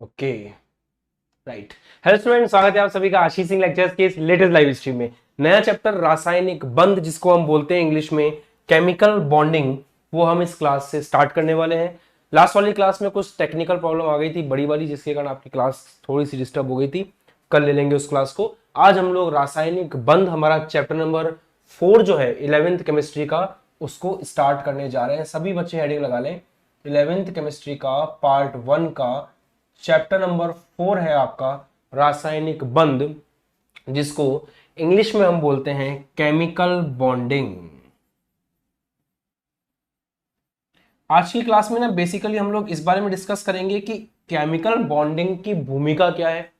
Okay, right. Hello student, स्वागत है आप सभी का आशीष सिंह लेक्चर्स के इस लेटेस्ट लाइव स्ट्रीम में। नया चैप्टर रासायनिक बंध, जिसको हम बोलते हैं इंग्लिश में केमिकल बॉन्डिंग, वो हम इस क्लास से स्टार्ट करने वाले हैं। लास्ट वाली क्लास में कुछ टेक्निकल प्रॉब्लम आ गई थी बड़ी वाली, जिसके कारण आपकी क्लास थोड़ी सी डिस्टर्ब हो गई थी। कल ले लेंगे उस क्लास को। आज हम लोग रासायनिक बंध, हमारा चैप्टर नंबर 4 जो है 11th केमिस्ट्री का, उसको स्टार्ट करने जा रहे हैं। सभी बच्चे हेडिंग लगा लें। 11th केमिस्ट्री का पार्ट 1 का चैप्टर नंबर 4 है आपका रासायनिक बंध, जिसको इंग्लिश में हम बोलते हैं केमिकल बॉन्डिंग। आज की क्लास में ना बेसिकली हम लोग इस बारे में डिस्कस करेंगे कि केमिकल बॉन्डिंग की भूमिका क्या है,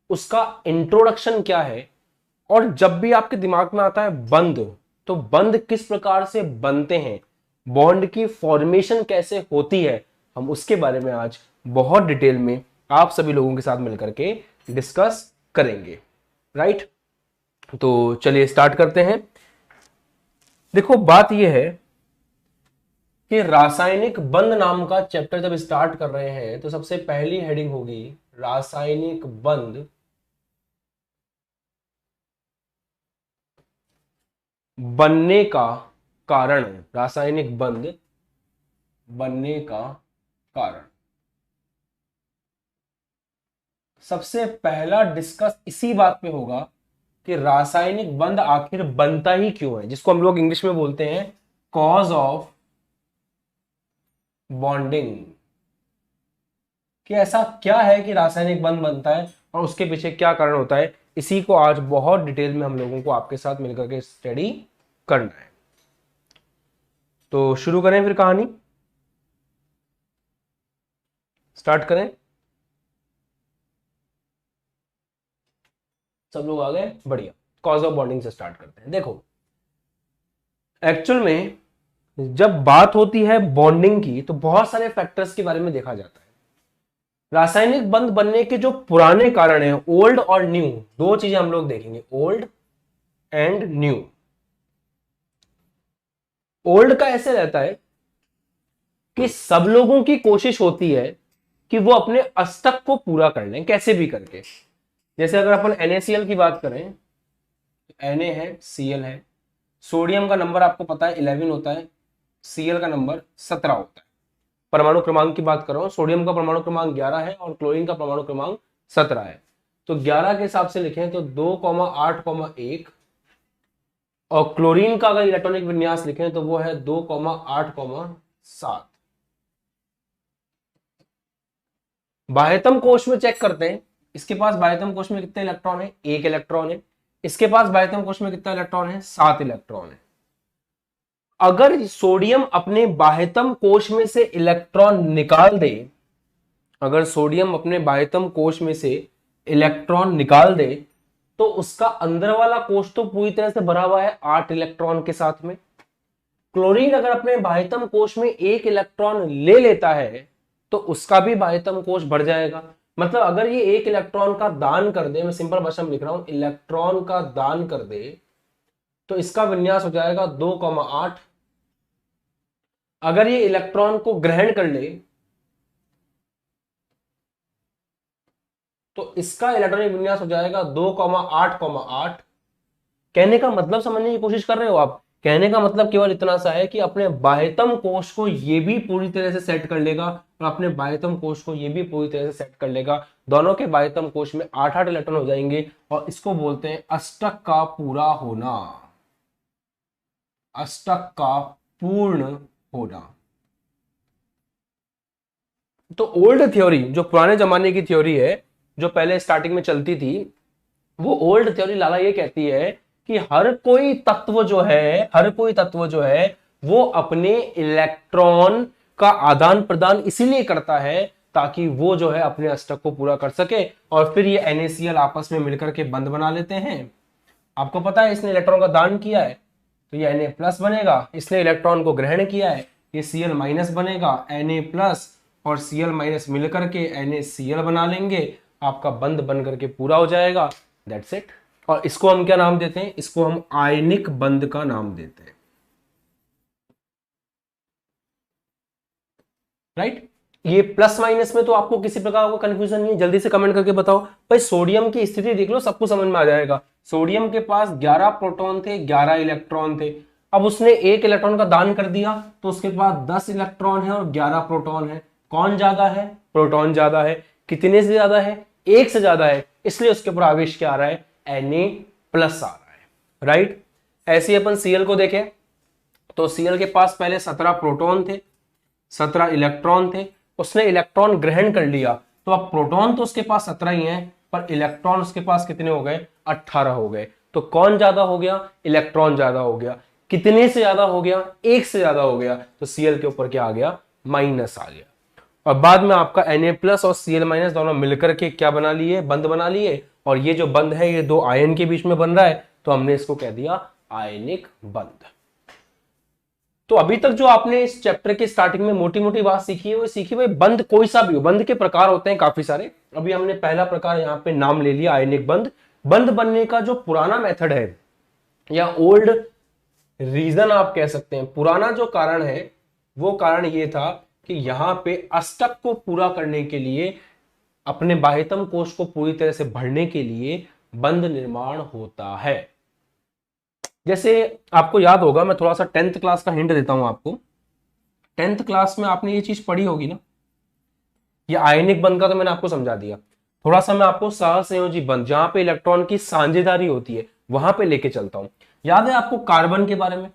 उसका इंट्रोडक्शन क्या है, और जब भी आपके दिमाग में आता है बंध, तो बंध किस प्रकार से बनते हैं, बॉन्ड की फॉर्मेशन कैसे होती है, हम उसके बारे में आज बहुत डिटेल में आप सभी लोगों के साथ मिलकर के डिस्कस करेंगे। राइट, तो चलिए स्टार्ट करते हैं। देखो, बात यह है कि रासायनिक बंध नाम का चैप्टर जब स्टार्ट कर रहे हैं तो सबसे पहली हेडिंग होगी रासायनिक बंध बनने का कारण। रासायनिक बंध बनने का कारण, सबसे पहला डिस्कस इसी बात पे होगा कि रासायनिक बंध आखिर बनता ही क्यों है, जिसको हम लोग इंग्लिश में बोलते हैं कॉज ऑफ बॉन्डिंग। कि ऐसा क्या है कि रासायनिक बंध बनता है और उसके पीछे क्या कारण होता है, इसी को आज बहुत डिटेल में हम लोगों को आपके साथ मिलकर के स्टडी करना है। तो शुरू करें फिर कहानी, स्टार्ट करें। सब लोग आ गए, बढ़िया। कॉज ऑफ बॉन्डिंग से स्टार्ट करते हैं। देखो, एक्चुअल में जब बात होती है बॉन्डिंग की तो बहुत सारे फैक्टर्स के बारे में देखा जाता है। रासायनिक बंध बनने के जो पुराने कारण हैं, ओल्ड और न्यू, दो चीजें हम लोग देखेंगे, ओल्ड एंड न्यू। ओल्ड का ऐसे रहता है कि सब लोगों की कोशिश होती है कि वो अपने अष्टक को पूरा कर लें कैसे भी करके। जैसे अगर अपन NaCl की बात करें, Na है, Cl है, सोडियम का नंबर आपको पता है 11 होता है, Cl का नंबर 17 होता है। परमाणु क्रमांक की बात कर रहा हूं, सोडियम का परमाणु क्रमांक 11 है और क्लोरीन का परमाणु क्रमांक 17 है। तो 11 के हिसाब से लिखें तो 2,8,1, और क्लोरीन का अगर इलेक्ट्रॉनिक विन्यास लिखें तो वो है 2,8,7। बाह्यतम कोश में चेक करते हैं, इसके पास बाह्यतम कोश में कितने इलेक्ट्रॉन है, 1 इलेक्ट्रॉन है। इसके पास बाह्यतम कोश में कितना इलेक्ट्रॉन है, 7 इलेक्ट्रॉन है। अगर सोडियम अपने बाह्यतम कोश में से इलेक्ट्रॉन निकाल दे, अगर सोडियम अपने बाह्यतम कोश में से इलेक्ट्रॉन निकाल दे, तो उसका अंदर वाला कोश तो पूरी तरह से भरा हुआ है 8 इलेक्ट्रॉन के साथ में। क्लोरीन अगर अपने बाह्यतम कोश में 1 इलेक्ट्रॉन ले लेता है तो उसका भी बाह्यतम कोश भर जाएगा। मतलब अगर ये 1 इलेक्ट्रॉन का दान कर दे, मैं सिंपल भाषा में लिख रहा हूं, इलेक्ट्रॉन का दान कर दे, तो इसका विन्यास हो जाएगा 2,8। अगर ये इलेक्ट्रॉन को ग्रहण कर ले तो इसका इलेक्ट्रॉनिक विन्यास हो जाएगा 2,8,8। कहने का मतलब समझने की कोशिश कर रहे हो आप? कहने का मतलब केवल इतना सा है कि अपने बाह्यतम कोश को ये भी पूरी तरह से सेट कर लेगा और अपने बाह्यतम कोश को ये भी पूरी तरह से सेट कर लेगा। दोनों के बाह्यतम कोश में 8-8 इलेक्ट्रॉन हो जाएंगे और इसको बोलते हैं अष्टक का पूरा होना, अष्टक का पूर्ण होना। तो ओल्ड थ्योरी, जो पुराने जमाने की थ्योरी है, जो पहले स्टार्टिंग में चलती थी, वो ओल्ड थ्योरी लाला ये कहती है कि हर कोई तत्व जो है, हर कोई तत्व जो है वो अपने इलेक्ट्रॉन का आदान प्रदान इसीलिए करता है ताकि वो जो है अपने अष्टक को पूरा कर सके, और फिर ये NaCl आपस में मिलकर के बंध बना लेते हैं। आपको पता है इसने इलेक्ट्रॉन का दान किया है तो ये Na+ बनेगा, इसने इलेक्ट्रॉन को ग्रहण किया है ये Cl- बनेगा, Na+ और Cl- मिलकर के NaCl बना लेंगे, आपका बंध बन करके पूरा हो जाएगा। That's it. और इसको हम क्या नाम देते हैं, इसको हम आयनिक बंध का नाम देते हैं। राइट। ये प्लस माइनस में तो आपको किसी प्रकार का कंफ्यूजन नहीं है, जल्दी से कमेंट करके बताओ भाई। सोडियम की स्थिति देख लो, सबको समझ में आ जाएगा। सोडियम के पास 11 प्रोटॉन थे, 11 इलेक्ट्रॉन थे। अब उसने एक इलेक्ट्रॉन का दान कर दिया तो उसके पास 10 इलेक्ट्रॉन है और 11 प्रोटॉन है। कौन ज्यादा है? प्रोटॉन ज्यादा है। कितने से ज्यादा है? एक से ज्यादा है, इसलिए उसके ऊपर आवेश क्या आ रहा है? Na प्लस आ रहा है, राइट। ऐसे ही अपन Cl को देखें तो Cl के पास पहले 17 प्रोटॉन थे, 17 इलेक्ट्रॉन थे। उसने इलेक्ट्रॉन ग्रहण कर लिया तो अब प्रोटॉन तो उसके पास 17 ही हैं, पर इलेक्ट्रॉन उसके पास कितने हो गए? 18 हो गए। तो कौन ज्यादा हो गया? इलेक्ट्रॉन ज्यादा हो गया। कितने से ज्यादा हो गया? एक से ज्यादा हो गया। तो Cl के ऊपर क्या आ गया? माइनस आ गया। और बाद में आपका Na प्लस और Cl माइनस दोनों मिलकर के क्या बना लिए? बंध बना लिए। और ये जो बंध है ये दो आयन के बीच में बन रहा है, तो हमने इसको कह दिया आयनिक बंध। तो अभी तक जो आपने इस चैप्टर के स्टार्टिंग में मोटी मोटी बात सीखी है वो सीखी भाई, बंध कोई सा भी हो, बंध के प्रकार होते हैं काफी सारे। अभी हमने पहला प्रकार यहाँ पे नाम ले लिया, आयनिक बंध। बंध बनने का जो पुराना मेथड है या ओल्ड रीजन आप कह सकते हैं, पुराना जो कारण है वो कारण ये था कि यहां पे अष्टक को पूरा करने के लिए, अपने बाह्यतम कोश को पूरी तरह से भरने के लिए बंध निर्माण होता है। जैसे आपको याद होगा, मैं थोड़ा सा 10th क्लास का हिंट देता हूं आपको। 10th क्लास में आपने ये चीज पढ़ी होगी ना, ये आयनिक बंध का तो मैंने आपको समझा दिया। थोड़ा सा मैं आपको सहसंयोजी बंध, जहां पे इलेक्ट्रॉन की साझेदारी होती है, वहां पे लेके चलता हूं। याद है आपको कार्बन के बारे में?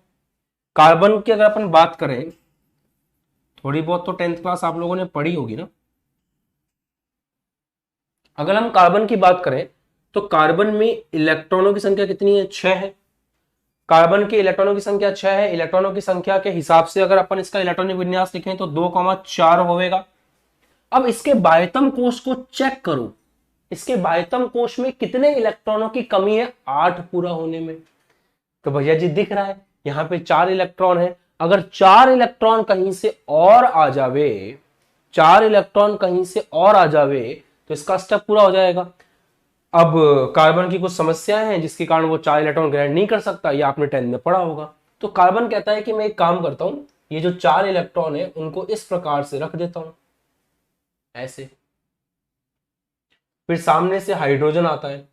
कार्बन की अगर अपन बात करें, थोड़ी बहुत तो 10th क्लास आप लोगों ने पढ़ी होगी ना। अगर हम कार्बन की बात करें तो कार्बन में इलेक्ट्रॉनों की संख्या कितनी है? 6 है। कार्बन के इलेक्ट्रॉनों की संख्या 6 है। इलेक्ट्रॉनों की संख्या के हिसाब से अगर अपन इसका इलेक्ट्रॉनिक विन्यास लिखें तो 2,4 होगा। अब इसके बाह्यतम कोश को चेक करो, इसके बाह्यतम कोश में कितने इलेक्ट्रॉनों की कमी है 8 पूरा होने में? तो भैया जी दिख रहा है यहां पे 4 इलेक्ट्रॉन है। अगर 4 इलेक्ट्रॉन कहीं से और आ जावे, 4 इलेक्ट्रॉन कहीं से और आ जावे तो इसका स्टेप पूरा हो जाएगा। अब कार्बन की कुछ समस्या है जिसके कारण वो 4 इलेक्ट्रॉन ग्रहण नहीं कर सकता, ये आपने 10 में पढ़ा होगा। तो कार्बन कहता है कि मैं एक काम करता हूं, ये जो 4 इलेक्ट्रॉन है उनको इस प्रकार से रख देता हूं, ऐसे। फिर सामने से हाइड्रोजन आता है।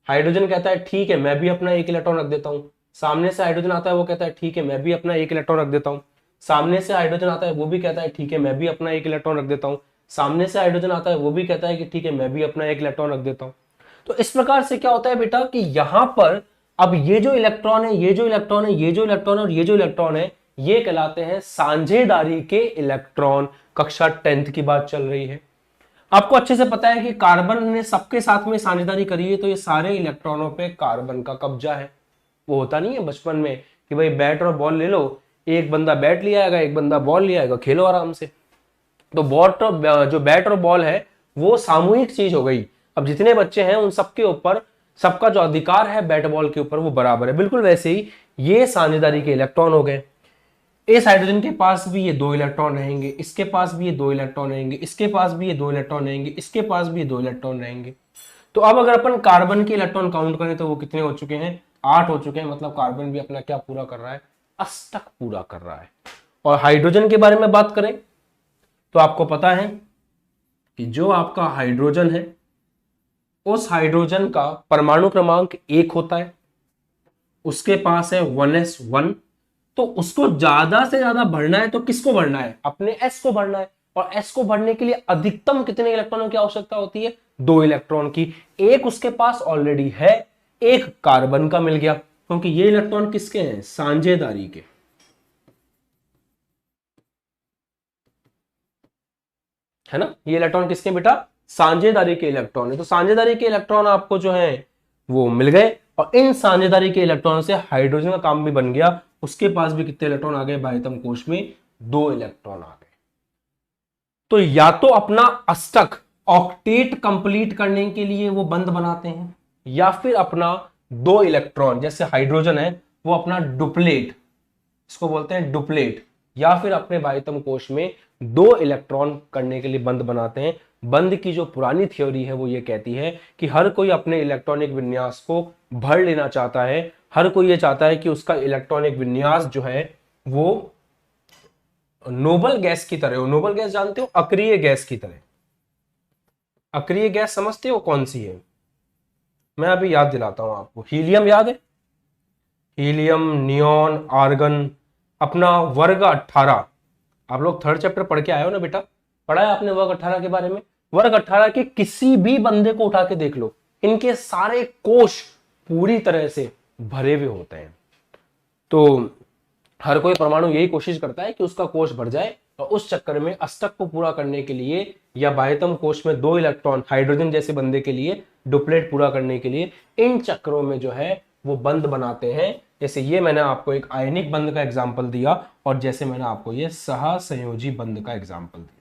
हाइड्रोजन कहता है ठीक है मैं भी अपना एक इलेक्ट्रॉन रख देता हूं। सामने से हाइड्रोजन आता है, वो कहता है ठीक है मैं भी अपना एक इलेक्ट्रॉन रख देता हूं। सामने से हाइड्रोजन आता है, वो भी कहता है ठीक है मैं भी अपना एक इलेक्ट्रॉन रख देता हूं। सामने से हाइड्रोजन आता है, वो भी कहता है कि ठीक है मैं भी अपना एक इलेक्ट्रॉन रख देता हूं। तो इस प्रकार से क्या होता है बेटा कि यहां पर अब ये जो इलेक्ट्रॉन है, ये जो इलेक्ट्रॉन है, ये जो इलेक्ट्रॉन है और ये जो इलेक्ट्रॉन है, ये कहलाते हैं साझेदारी के इलेक्ट्रॉन। कक्षा 10th की बात चल रही है। आपको अच्छे से पता है कि कार्बन ने सबके साथ में साझेदारी करी है, तो ये सारे इलेक्ट्रॉनों पे कार्बन का कब्जा है। वो होता नहीं है बचपन में कि भाई बैट और बॉल ले लो, एक बंदा बैट ले आएगा, एक बंदा बॉल ले आएगा, खेलो आराम से। तो जो बैट और बॉल है वो सामूहिक चीज हो गई। अब जितने बच्चे हैं उन सबके ऊपर, सबका जो अधिकार है बैट बॉल के ऊपर वो बराबर है। बिल्कुल वैसे ही ये साझेदारी के इलेक्ट्रॉन हो गए। इस हाइड्रोजन के पास भी ये 2 इलेक्ट्रॉन रहेंगे, इसके पास भी ये 2 इलेक्ट्रॉन रहेंगे, इसके पास भी ये 2 इलेक्ट्रॉन रहेंगे, इसके पास भी ये 2 इलेक्ट्रॉन रहेंगे। तो अब अगर अपन कार्बन के इलेक्ट्रॉन काउंट करें तो वो कितने हो चुके हैं? 8 हो चुके हैं। मतलब कार्बन भी अपना क्या पूरा कर रहा है? अष्टक पूरा कर रहा है। और हाइड्रोजन के बारे में बात करें तो आपको पता है कि जो आपका हाइड्रोजन है, उस हाइड्रोजन का परमाणु क्रमांक 1 होता है, उसके पास है 1s1। तो उसको ज्यादा से ज्यादा भरना है तो किसको भरना है? अपने s को भरना है। और s को भरने के लिए अधिकतम कितने इलेक्ट्रॉनों की आवश्यकता होती है? 2 इलेक्ट्रॉन की। एक उसके पास ऑलरेडी है, एक कार्बन का मिल गया, क्योंकि ये इलेक्ट्रॉन किसके हैं? साझेदारी के। है ना, ये इलेक्ट्रॉन किसके बेटा? साझेदारी के इलेक्ट्रॉन है। तो साझेदारी के इलेक्ट्रॉन आपको जो है वो मिल गए, और इन साझेदारी के इलेक्ट्रॉन से हाइड्रोजन का काम भी बन गया। उसके पास भी कितने इलेक्ट्रॉन आ गए बाह्यतम कोश में? 2 इलेक्ट्रॉन आ गए। तो या तो अपना अष्टक ऑक्टेट कंप्लीट करने के लिए वो बंध बनाते हैं, या फिर अपना 2 इलेक्ट्रॉन, जैसे हाइड्रोजन है वो अपना डुप्लेट, इसको बोलते हैं डुप्लेट, या फिर अपने बाह्यतम कोश में 2 इलेक्ट्रॉन करने के लिए बंध बनाते हैं। बंध की जो पुरानी थ्योरी है वो ये कहती है कि हर कोई अपने इलेक्ट्रॉनिक विन्यास को भर लेना चाहता है। हर कोई ये चाहता है कि उसका इलेक्ट्रॉनिक विन्यास जो है वो नोबल गैस की तरह हो। नोबल गैस जानते हो, अक्रिय गैस की तरह। अक्रिय गैस समझते हो कौन सी है? मैं अभी याद दिलाता हूं आपको। हीलियम याद है? Helium, neon, argon. अपना वर्ग 18, आप लोग थर्ड चैप्टर पढ़ के आए हो ना बेटा? पढ़ा है आपने वर्ग 18 के बारे में? वर्ग 18 के किसी भी बंदे को उठा के देख लो, इनके सारे कोश पूरी तरह से भरे हुए होते हैं। तो हर कोई परमाणु यही कोशिश करता है कि उसका कोश भर जाए, और उस चक्कर में अष्टक को पूरा करने के लिए, या बाह्यतम कोश में 2 इलेक्ट्रॉन हाइड्रोजन जैसे बंदे के लिए डुप्लेट पूरा करने के लिए, इन चक्रों में जो है वो बंद बनाते हैं। जैसे ये मैंने आपको एक आयनिक बंध का एग्जाम्पल दिया, और जैसे मैंने आपको ये सहसंयोजी बंध का एग्जाम्पल दिया।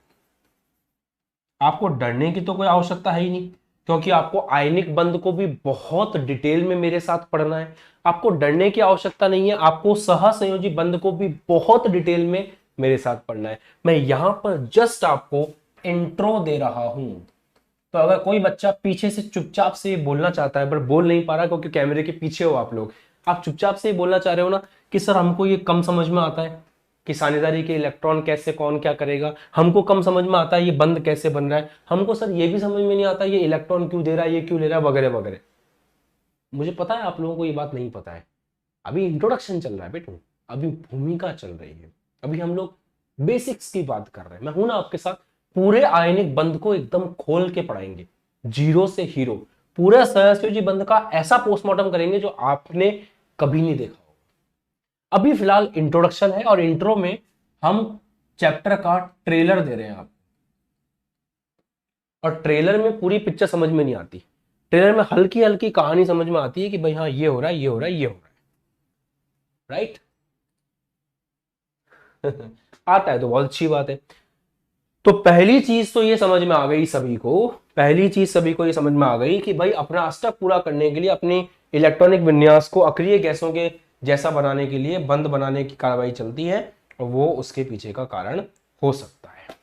आपको डरने की तो कोई आवश्यकता है ही नहीं, क्योंकि आपको आयनिक बंध को भी बहुत डिटेल में मेरे साथ पढ़ना है। आपको डरने की आवश्यकता नहीं है, आपको सहसंयोजी बंध को भी बहुत डिटेल में मेरे साथ पढ़ना है। मैं यहां पर जस्ट आपको इंट्रो दे रहा हूं। तो अगर कोई बच्चा पीछे से चुपचाप से बोलना चाहता है पर बोल नहीं पा रहा क्योंकि कैमरे के पीछे हो आप लोग, आप चुपचाप से बोलना चाह रहे हो ना कि सर हमको ये कम समझ में आता है कि साझेदारी के इलेक्ट्रॉन कैसे कौन क्या करेगा, हमको कम समझ में आता है ये बंद कैसे बन रहा है, हमको सर ये भी समझ में नहीं आता ये इलेक्ट्रॉन क्यों दे रहा है, ये क्यों ले रहा है, वगैरह वगैरह। मुझे पता है आप लोगों को ये बात नहीं पता है। अभी इंट्रोडक्शन चल रहा है बेटू, अभी भूमिका चल रही है, अभी हम लोग बेसिक्स की बात कर रहे हैं। मैं हूं ना आपके साथ, पूरे आयनिक बंध को एकदम खोल के पढ़ाएंगे, जीरो से हीरो। पूरा सहसंयोजी बंध का ऐसा पोस्टमार्टम करेंगे जो आपने कभी नहीं देखा होगा। अभी फिलहाल इंट्रोडक्शन है, और इंट्रो में हम चैप्टर का ट्रेलर दे रहे हैं आप, और ट्रेलर में पूरी पिक्चर समझ में नहीं आती। ट्रेलर में हल्की हल्की कहानी समझ में आती है कि भाई हाँ ये हो रहा है, ये हो रहा है, ये हो रहा है, राइट। आता है तो बहुत अच्छी बात है। तो पहली चीज तो ये समझ में आ गई सभी को, पहली चीज सभी को ये समझ में आ गई कि भाई अपना अष्टक पूरा करने के लिए, अपनी इलेक्ट्रॉनिक विन्यास को अक्रिय गैसों के जैसा बनाने के लिए बंद बनाने की कार्रवाई चलती है, और वो उसके पीछे का कारण हो सकता है।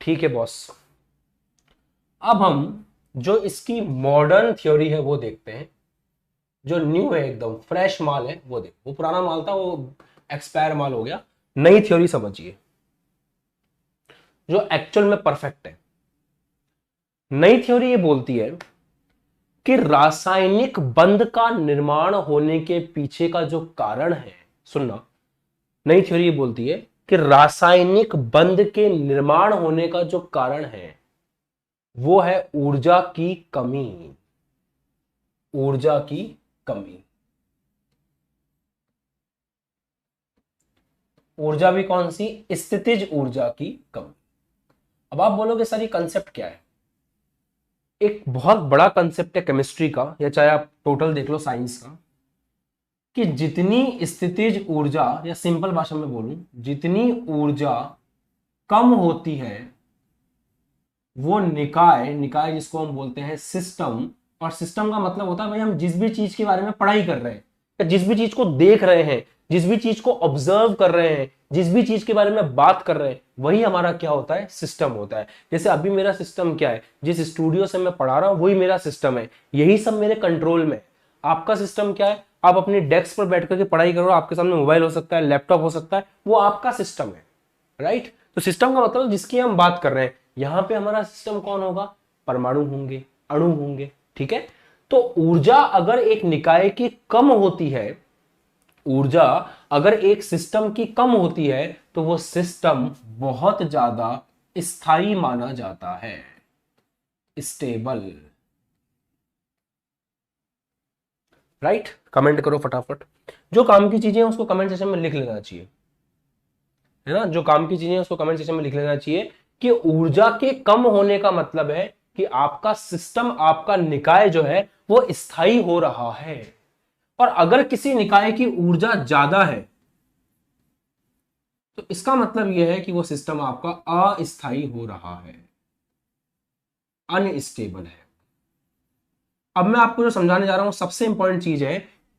ठीक है बॉस। अब हम जो इसकी मॉडर्न थ्योरी है वो देखते हैं, जो न्यू है, एकदम फ्रेश माल है वो देखो। वो पुराना माल था, वो एक्सपायर माल हो गया। नई थ्योरी समझिए जो एक्चुअल में परफेक्ट है। नई थ्योरी ये बोलती है कि रासायनिक बंध का निर्माण होने के पीछे का जो कारण है, सुनना, नई थ्योरी ये बोलती है कि रासायनिक बंध के निर्माण होने का जो कारण है वो है ऊर्जा की कमी। ऊर्जा की कमी। ऊर्जा भी कौन सी? स्थितिज ऊर्जा की कमी। अब आप बोलोगे सर ये कंसेप्ट क्या है? एक बहुत बड़ा कंसेप्ट है केमिस्ट्री का, या चाहे आप टोटल देख लो साइंस का, कि जितनी स्थितिज ऊर्जा, या सिंपल भाषा में बोलूं, जितनी ऊर्जा कम होती है वो निकाय, निकाय जिसको हम बोलते हैं सिस्टम, और सिस्टम का मतलब होता है भाई हम जिस भी चीज के बारे में पढ़ाई कर रहे हैं, या जिस भी चीज को देख रहे हैं, जिस भी चीज को ऑब्जर्व कर रहे हैं, जिस भी चीज के बारे में बात कर रहे हैं, वही हमारा क्या होता है? सिस्टम होता है। जैसे अभी मेरा सिस्टम क्या है? जिस स्टूडियो से मैं पढ़ा रहा हूं वही मेरा सिस्टम है, यही सब मेरे कंट्रोल में। आपका सिस्टम क्या है? आप अपनी डेस्क पर बैठ करके पढ़ाई करो, आपके सामने मोबाइल हो सकता है, लैपटॉप हो सकता है, वो आपका सिस्टम है, राइट। तो सिस्टम का मतलब जिसकी हम बात कर रहे हैं, यहां पे हमारा सिस्टम कौन होगा? परमाणु होंगे, अणु होंगे, ठीक है। तो ऊर्जा अगर एक निकाय की कम होती है, ऊर्जा अगर एक सिस्टम की कम होती है, तो वो सिस्टम बहुत ज्यादा स्थायी माना जाता है, स्टेबल, राइट। कमेंट करो फटाफट, जो काम की चीजें हैं उसको कमेंट सेक्शन में लिख लेना चाहिए, है ना। जो काम की चीजें हैं उसको कमेंट सेक्शन में लिख लेना चाहिए कि ऊर्जा के कम होने का मतलब है कि आपका सिस्टम, आपका निकाय जो है वो स्थायी हो रहा है। और अगर किसी निकाय की ऊर्जा ज्यादा है तो इसका मतलब यह है कि वो सिस्टम आपका अस्थायी हो रहा है, अनस्टेबल है। अब मैं आपको जो समझाने जा रहा हूं सबसे इंपॉर्टेंट चीज है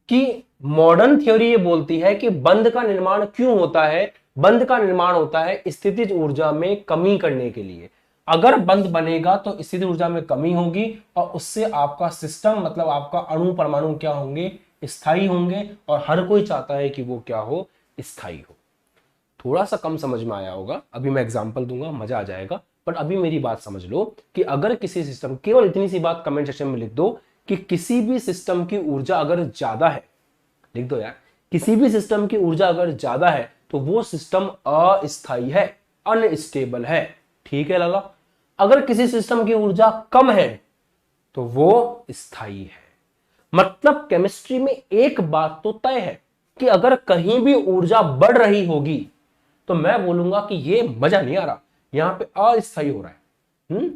कि मॉडर्न थ्योरी ये बोलती है कि बंध का निर्माण क्यों होता है? बंध का निर्माण होता है स्थितिज ऊर्जा में कमी करने के लिए। अगर बंध बनेगा तो स्थितिज ऊर्जा में कमी होगी, और उससे आपका सिस्टम, मतलब आपका अणु परमाणु क्या होंगे? स्थायी होंगे। और हर कोई चाहता है कि वो क्या हो? स्थायी हो। थोड़ा सा कम समझ में आया होगा, अभी मैं एग्जांपल दूंगा, मजा आ जाएगा। बट अभी मेरी बात समझ लो कि अगर किसी सिस्टम, केवल इतनी सी बात कमेंट सेक्शन में लिख दो कि किसी भी सिस्टम की ऊर्जा अगर ज्यादा है, लिख दो यार, किसी भी सिस्टम की ऊर्जा अगर ज्यादा है तो वो सिस्टम अस्थायी है, अनस्टेबल है। ठीक है लाला। अगर किसी सिस्टम की ऊर्जा कम है तो वो स्थायी है। मतलब केमिस्ट्री में एक बात तो तय है कि अगर कहीं भी ऊर्जा बढ़ रही होगी तो मैं बोलूंगा कि ये मजा नहीं आ रहा, यहां पे अस्थायी हो रहा है।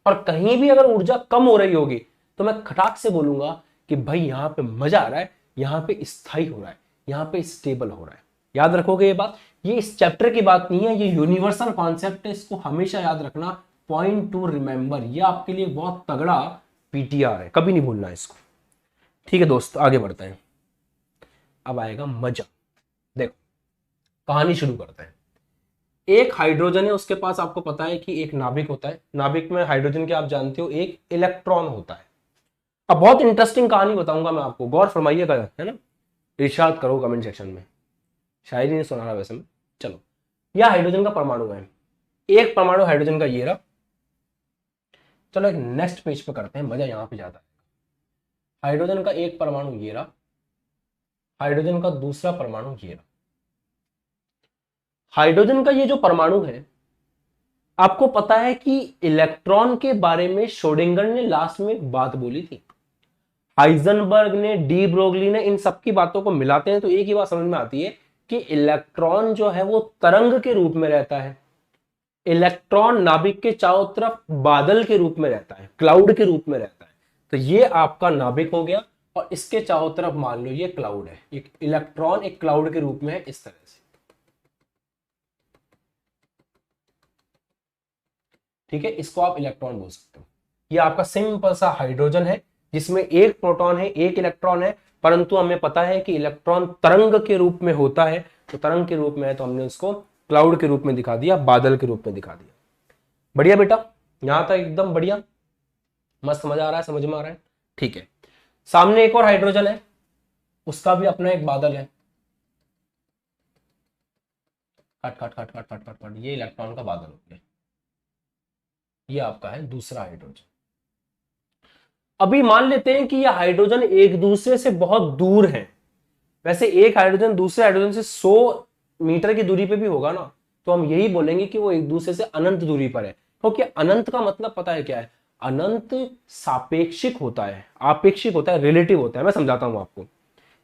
और कहीं भी अगर ऊर्जा कम हो रही होगी तो मैं खटाक से बोलूंगा कि भाई यहां पे मजा आ रहा है, यहां पे स्थायी हो रहा है, यहां पे स्टेबल हो रहा है। याद रखोगे ये बात, ये इस चैप्टर की बात नहीं है, ये यूनिवर्सल कॉन्सेप्ट है, इसको हमेशा याद रखना। पॉइंट टू रिमेंबर, ये आपके लिए बहुत तगड़ा पीटीआर है, कभी नहीं भूलना इसको। ठीक है दोस्त, आगे बढ़ते हैं। अब आएगा मजा। देखो, कहानी शुरू करते हैं। एक हाइड्रोजन है, उसके पास आपको पता है कि एक नाभिक होता है, नाभिक में हाइड्रोजन के आप जानते हो एक इलेक्ट्रॉन होता है। अब बहुत इंटरेस्टिंग कहानी बताऊंगा मैं आपको, गौर फरमाइएगा, है ना। इरशाद करो कमेंट सेक्शन में, शायरी नहीं सुना रहा वैसे में। चलो, यह हाइड्रोजन का परमाणु है, एक परमाणु हाइड्रोजन का ये रहा। चलो एक नेक्स्ट पेज पे करते हैं, मजा यहां पे ज्यादा है। हाइड्रोजन का एक परमाणु ये रहा, हाइड्रोजन का दूसरा परमाणु ये रहा। हाइड्रोजन का ये जो परमाणु है, आपको पता है कि इलेक्ट्रॉन के बारे में श्रोडिंगर ने लास्ट में एक बात बोली थी। हाइजेनबर्ग ने, डी ब्रोगली ने, इन सब की बातों को मिलाते हैं तो एक ही बात समझ में आती है कि इलेक्ट्रॉन जो है वो तरंग के रूप में रहता है। इलेक्ट्रॉन नाभिक के चारों तरफ बादल के रूप में रहता है, क्लाउड के रूप में रहता है। तो ये आपका नाभिक हो गया और इसके चारों तरफ मान लो ये क्लाउड है, एक इलेक्ट्रॉन एक क्लाउड के रूप में है इस तरह से। ठीक है, इसको आप इलेक्ट्रॉन बोल सकते हो। ये आपका सिंपल सा हाइड्रोजन है जिसमें एक प्रोटॉन है एक इलेक्ट्रॉन है, परंतु हमें पता है कि इलेक्ट्रॉन तरंग के रूप में होता है, तो तरंग के रूप में है तो हमने उसको क्लाउड के रूप में दिखा दिया, बादल के रूप में दिखा दिया। बढ़िया बेटा, यहां तक एकदम बढ़िया, मस्त, मजा आ रहा है, समझ में आ रहा है। ठीक है, सामने एक और हाइड्रोजन है, उसका भी अपना एक बादल है। Cut cut cut cut cut cut cut, ये इलेक्ट्रॉन का बादल हो गया, ये आपका है दूसरा हाइड्रोजन। अभी मान लेते हैं कि ये हाइड्रोजन एक दूसरे से बहुत दूर है। वैसे एक हाइड्रोजन दूसरे हाइड्रोजन से 100 मीटर की दूरी पे भी होगा ना, तो हम यही बोलेंगे कि वो एक दूसरे से अनंत दूरी पर है, क्योंकि अनंत का मतलब पता है क्या है? अनंत सापेक्षिक होता है, आपेक्षिक होता है, रिलेटिव होता है। मैं समझाता हूं आपको।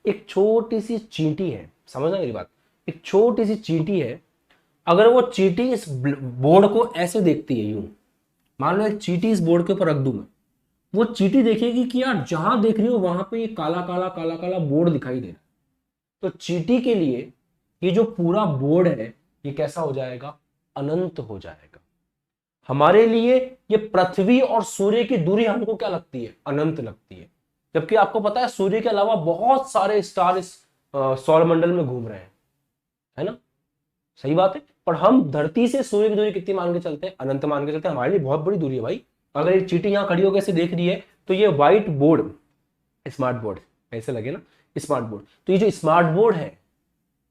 एक छोटी सी चींटी है, समझना मेरी बात, एक छोटी सी चींटी है, अगर वो चींटी इस बोर्ड को ऐसे देखती है, यूं मान लो एक चींटी इस बोर्ड के ऊपर रख दूं मैं, वो चींटी देखेगी कि यार जहां देख रही हो वहां पे ये काला काला काला काला बोर्ड दिखाई दे रहा है। तो चींटी के लिए ये जो पूरा बोर्ड है ये कैसा हो जाएगा? अनंत हो जाएगा। हमारे लिए ये पृथ्वी और सूर्य की दूरी हमको क्या लगती है? अनंत लगती है। जबकि आपको पता है सूर्य के अलावा बहुत सारे स्टार इस सौर मंडल में घूम रहे हैं, है ना। सही बात है, पर हम धरती से सूर्य की दूरी कितनी मान के चलते हैं? अनंत मान के चलते हैं। हमारे लिए बहुत बड़ी दूरी है भाई। अगर ये चींटी यहां खड़ी होकर ऐसे देख रही है तो ये व्हाइट बोर्ड, स्मार्ट बोर्ड ऐसे लगे ना, स्मार्ट बोर्ड, तो ये जो स्मार्ट बोर्ड है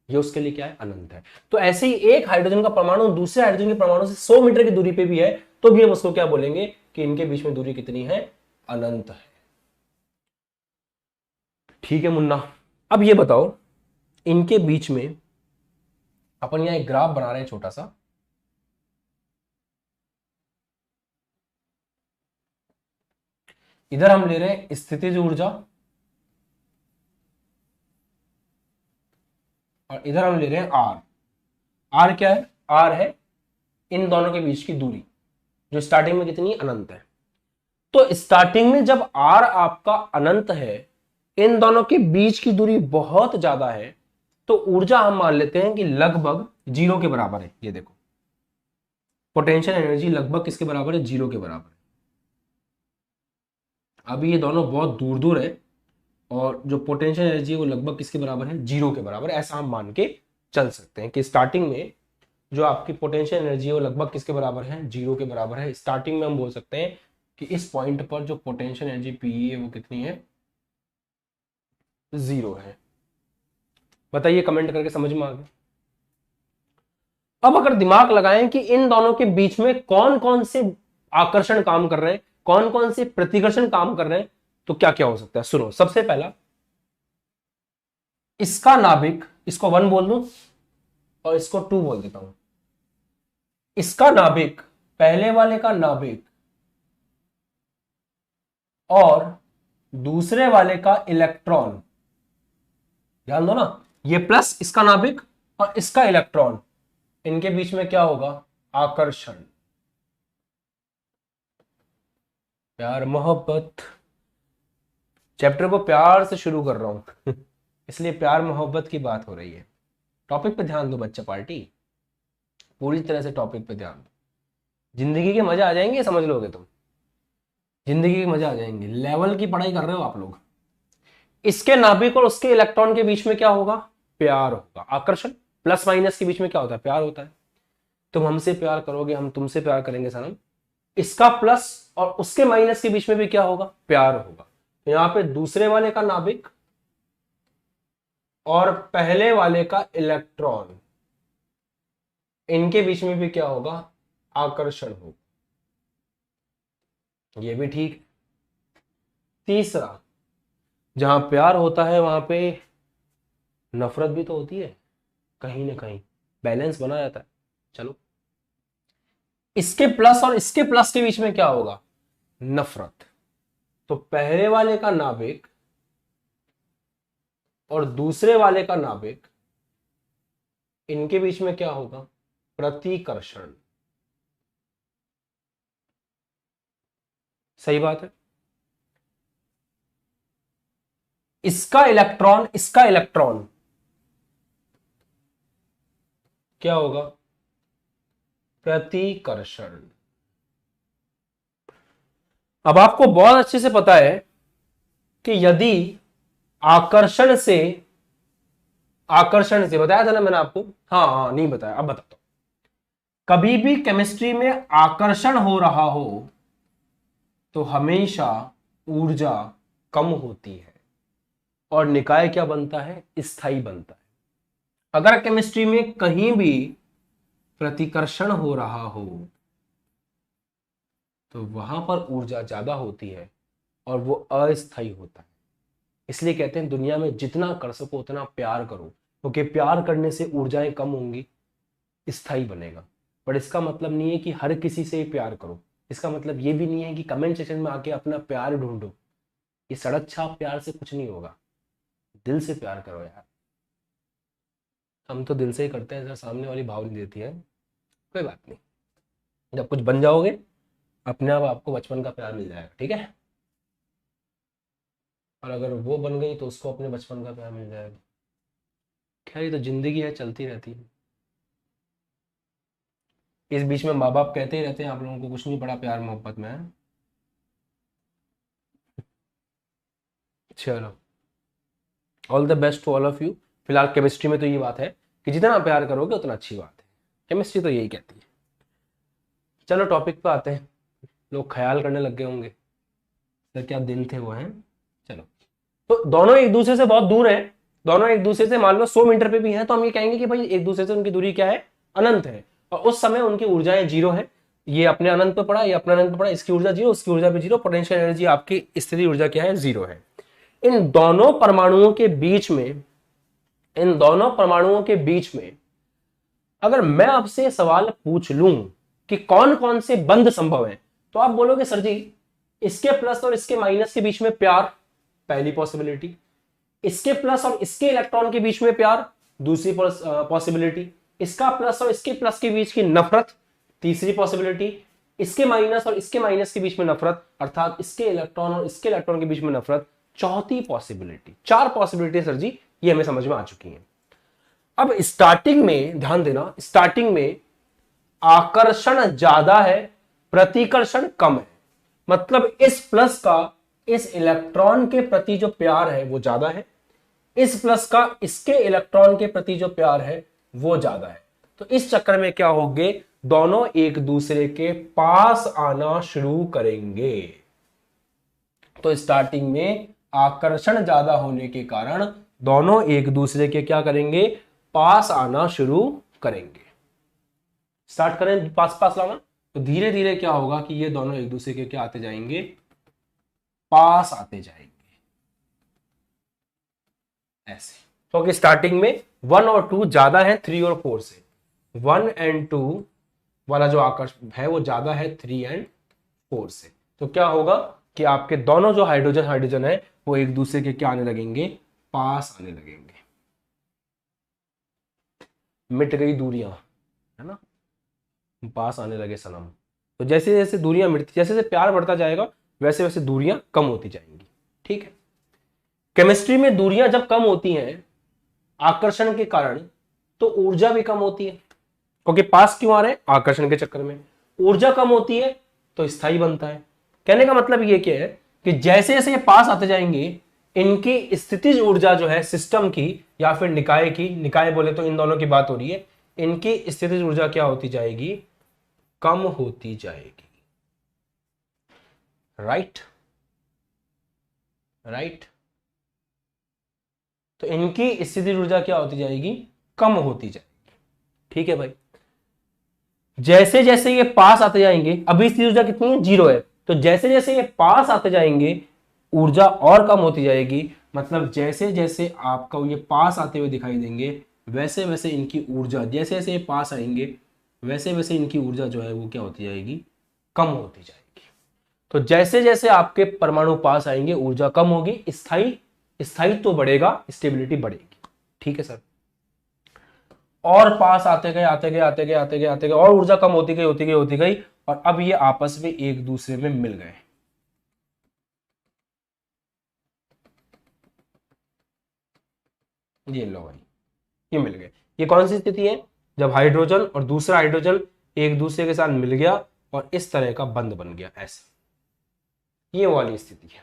ये उसके लिए क्या है? अनंत है। तो ऐसे ही एक हाइड्रोजन का परमाणु दूसरे हाइड्रोजन के परमाणु से 100 मीटर की दूरी पे भी है तो भी हम उसको क्या बोलेंगे कि इनके बीच में दूरी कितनी है? अनंत है। ठीक है मुन्ना, अब ये बताओ, इनके बीच में अपन यहां एक ग्राफ बना रहे हैं छोटा सा। इधर हम ले रहे हैं स्थितिज ऊर्जा और इधर हम ले रहे हैं आर। आर क्या है? आर है इन दोनों के बीच की दूरी, जो स्टार्टिंग में कितनी? अनंत है। तो स्टार्टिंग में जब आर आपका अनंत है, इन दोनों के बीच की दूरी बहुत ज्यादा है, तो ऊर्जा हम मान लेते हैं कि लगभग जीरो के बराबर है। ये देखो, पोटेंशियल एनर्जी लगभग किसके बराबर है? जीरो के बराबर है। अभी ये दोनों बहुत दूर दूर है और जो पोटेंशियल एनर्जी है वो लगभग किसके बराबर है? जीरो के बराबर है। ऐसा हम मान के चल सकते हैं कि स्टार्टिंग में जो आपकी पोटेंशियल एनर्जी है वो लगभग किसके बराबर है? जीरो के बराबर है। स्टार्टिंग में हम बोल सकते हैं कि इस पॉइंट पर जो पोटेंशियल एनर्जी पी है वो कितनी है? जीरो है। बताइए कमेंट करके, समझ में आ गया? अब अगर दिमाग लगाएं कि इन दोनों के बीच में कौन कौन से आकर्षण काम कर रहे हैं, कौन कौन से प्रतिकर्षण काम कर रहे हैं, तो क्या क्या हो सकता है। सुनो, सबसे पहला, इसका नाभिक, इसको 1 बोल दूं और इसको 2 बोल देता हूं। इसका नाभिक, पहले वाले का नाभिक और दूसरे वाले का इलेक्ट्रॉन, ध्यान दो ना, ये प्लस इसका नाभिक और इसका इलेक्ट्रॉन, इनके बीच में क्या होगा, आकर्षण। प्यार मोहब्बत, चैप्टर को प्यार से शुरू कर रहा हूं इसलिए प्यार मोहब्बत की बात हो रही है। टॉपिक पे ध्यान दो बच्चा पार्टी, पूरी तरह से टॉपिक पे ध्यान दो। जिंदगी के मजा आ जाएंगे, समझ लोगे तुम, जिंदगी के मजा आ जाएंगे। लेवल की पढ़ाई कर रहे हो आप लोग। इसके नाभिक और उसके इलेक्ट्रॉन के बीच में क्या होगा, प्यार होगा, आकर्षण। प्लस माइनस के बीच में क्या होता है, प्यार होता है। तुम हमसे प्यार करोगे, हम तुमसे प्यार करेंगे सनम। इसका प्लस और उसके माइनस के बीच में भी क्या होगा, प्यार होगा। तो यहां पे दूसरे वाले का नाभिक और पहले वाले का इलेक्ट्रॉन, इनके बीच में भी क्या होगा, आकर्षण होगा। ये भी ठीक। तीसरा, जहां प्यार होता है वहां पे नफरत भी तो होती है, कहीं ना कहीं बैलेंस बना रहता है। चलो, इसके प्लस और इसके प्लस के बीच में क्या होगा, नफरत। तो पहले वाले का नाभिक और दूसरे वाले का नाभिक, इनके बीच में क्या होगा, प्रतिकर्षण। सही बात है। इसका इलेक्ट्रॉन, इसका इलेक्ट्रॉन क्या होगा, प्रतिकर्षण। अब आपको बहुत अच्छे से पता है कि यदि आकर्षण से बताया था ना मैंने आपको, हाँ नहीं बताया, अब बताता हूं। कभी भी केमिस्ट्री में आकर्षण हो रहा हो तो हमेशा ऊर्जा कम होती है और निकाय क्या बनता है, स्थायी बनता है। अगर केमिस्ट्री में कहीं भी प्रतिकर्षण हो रहा हो तो वहां पर ऊर्जा ज्यादा होती है और वो अस्थायी होता है। इसलिए कहते हैं दुनिया में जितना कर सको उतना प्यार करो, क्योंकि प्यार करने से ऊर्जाएं कम होंगी, स्थायी बनेगा। पर इसका मतलब नहीं है कि हर किसी से प्यार करो। इसका मतलब ये भी नहीं है कि कमेंट सेक्शन में आके अपना प्यार ढूंढो। ये सड़क छाप प्यार से कुछ नहीं होगा। दिल से प्यार करो यार। हम तो दिल से ही करते हैं, सामने वाली भाव नहीं देती है, कोई बात नहीं। जब कुछ बन जाओगे अपने आप आपको बचपन का प्यार मिल जाएगा, ठीक है। और अगर वो बन गई तो उसको अपने बचपन का प्यार मिल जाएगा। खैर ये तो जिंदगी है, चलती रहती है। इस बीच में माँ बाप कहते ही रहते हैं आप लोगों को कुछ नहीं पड़ा प्यार मोहब्बत में है। चलो, all the best to all of you. फिलहाल केमिस्ट्री में तो ये बात है कि जितना प्यार करोगे उतना अच्छी बात है। केमिस्ट्री तो यही कहती है। चलो टॉपिक पे आते हैं। लोग ख्याल करने लग गए होंगे सर क्या दिन थे वो हैं। चलो, तो दोनों एक दूसरे से बहुत दूर हैं। दोनों एक दूसरे से मान लो 100 मीटर पे भी हैं तो हम ये कहेंगे कि भाई एक दूसरे से उनकी दूरी क्या है, अनंत है। और उस समय उनकी ऊर्जाएं जीरो है। ये अपने अनंत पे पड़ा, ये अपने अनंत पे पड़ा, इसकी ऊर्जा जीरो, उसकी ऊर्जा भी जीरो, पोटेंशियल एनर्जी आपकी स्थिति ऊर्जा क्या है, जीरो है। इन दोनों परमाणुओं के बीच में, इन दोनों परमाणुओं के बीच में अगर मैं आपसे सवाल पूछ लूं कि कौन कौन से बंध संभव है, तो आप बोलोगे सर जी इसके प्लस और इसके माइनस के बीच में प्यार, पहली पॉसिबिलिटी। इसके प्लस और इसके इलेक्ट्रॉन के बीच में प्यार, दूसरी पॉसिबिलिटी। इसका प्लस और इसके प्लस के बीच की नफरत, तीसरी पॉसिबिलिटी। इसके माइनस और इसके माइनस के बीच में नफरत, अर्थात इसके इलेक्ट्रॉन और इसके इलेक्ट्रॉन के बीच में नफरत, चौथी पॉसिबिलिटी। 4 पॉसिबिलिटी सर जी, ये हमें समझ में आ चुकी हैं। अब स्टार्टिंग में ध्यान देना, स्टार्टिंग में आकर्षण ज्यादा है, प्रतिकर्षण कम है। मतलब इस प्लस का इस इलेक्ट्रॉन के प्रति जो प्यार है वो ज्यादा है, इस प्लस का इसके इलेक्ट्रॉन के प्रति जो प्यार है वो ज्यादा है। तो इस चक्कर में क्या होंगे, दोनों एक दूसरे के पास आना शुरू करेंगे। तो स्टार्टिंग में आकर्षण ज्यादा होने के कारण दोनों एक दूसरे के क्या करेंगे, पास आना शुरू करेंगे। स्टार्ट करें पास पास लाना, तो धीरे धीरे क्या होगा कि ये दोनों एक दूसरे के क्या आते जाएंगे, पास आते जाएंगे ऐसे। क्योंकि स्टार्टिंग में 1 और 2 ज्यादा है 3 और 4 से, 1 एंड 2 वाला जो आकर्षण है वो ज्यादा है 3 एंड 4 से। तो क्या होगा कि आपके दोनों जो हाइड्रोजन हाइड्रोजन है वो एक दूसरे के क्या आने लगेंगे, पास आने लगेंगे। मिट गई दूरियां, है ना, पास आने लगे सनम। तो जैसे जैसे दूरियां मिटती, जैसे जैसे प्यार बढ़ता जाएगा वैसे वैसे दूरियां कम होती जाएंगी। ठीक है, केमिस्ट्री में दूरियां जब कम होती हैं आकर्षण के कारण तो ऊर्जा भी कम होती है, क्योंकि पास क्यों आ रहे हैं, आकर्षण के चक्कर में। ऊर्जा कम होती है तो स्थायी बनता है। कहने का मतलब ये क्या है कि जैसे जैसे ये पास आते जाएंगे इनकी स्थितिज ऊर्जा जो है सिस्टम की या फिर निकाय की, निकाय बोले तो इन दोनों की बात हो रही है, इनकी स्थितिज ऊर्जा क्या होती जाएगी, कम होती जाएगी। राइट राइट, तो इनकी स्थितिज ऊर्जा क्या होती जाएगी, कम होती जाएगी। ठीक है भाई, जैसे जैसे ये पास आते जाएंगे, अभी स्थितिज ऊर्जा कितनी है, 0 है, तो जैसे जैसे ये पास आते जाएंगे ऊर्जा और कम होती जाएगी। मतलब जैसे जैसे आपका ये पास आते हुए दिखाई देंगे वैसे वैसे इनकी ऊर्जा, जैसे जैसे ये पास आएंगे वैसे वैसे इनकी ऊर्जा जो है वो क्या होती जाएगी, कम होती जाएगी। तो जैसे जैसे आपके परमाणु पास आएंगे ऊर्जा कम होगी, स्थायित्व तो बढ़ेगा, स्टेबिलिटी बढ़ेगी। ठीक है सर, और पास आते गए आते गए आते गए आते गए आते गए और ऊर्जा कम होती गई होती गई होती गई, और अब ये आपस में एक दूसरे में मिल गए। ये लो भाई, ये मिल गए। ये कौन सी स्थिति है, जब हाइड्रोजन और दूसरा हाइड्रोजन एक दूसरे के साथ मिल गया और इस तरह का बंध बन गया ऐसे, ये वाली स्थिति है।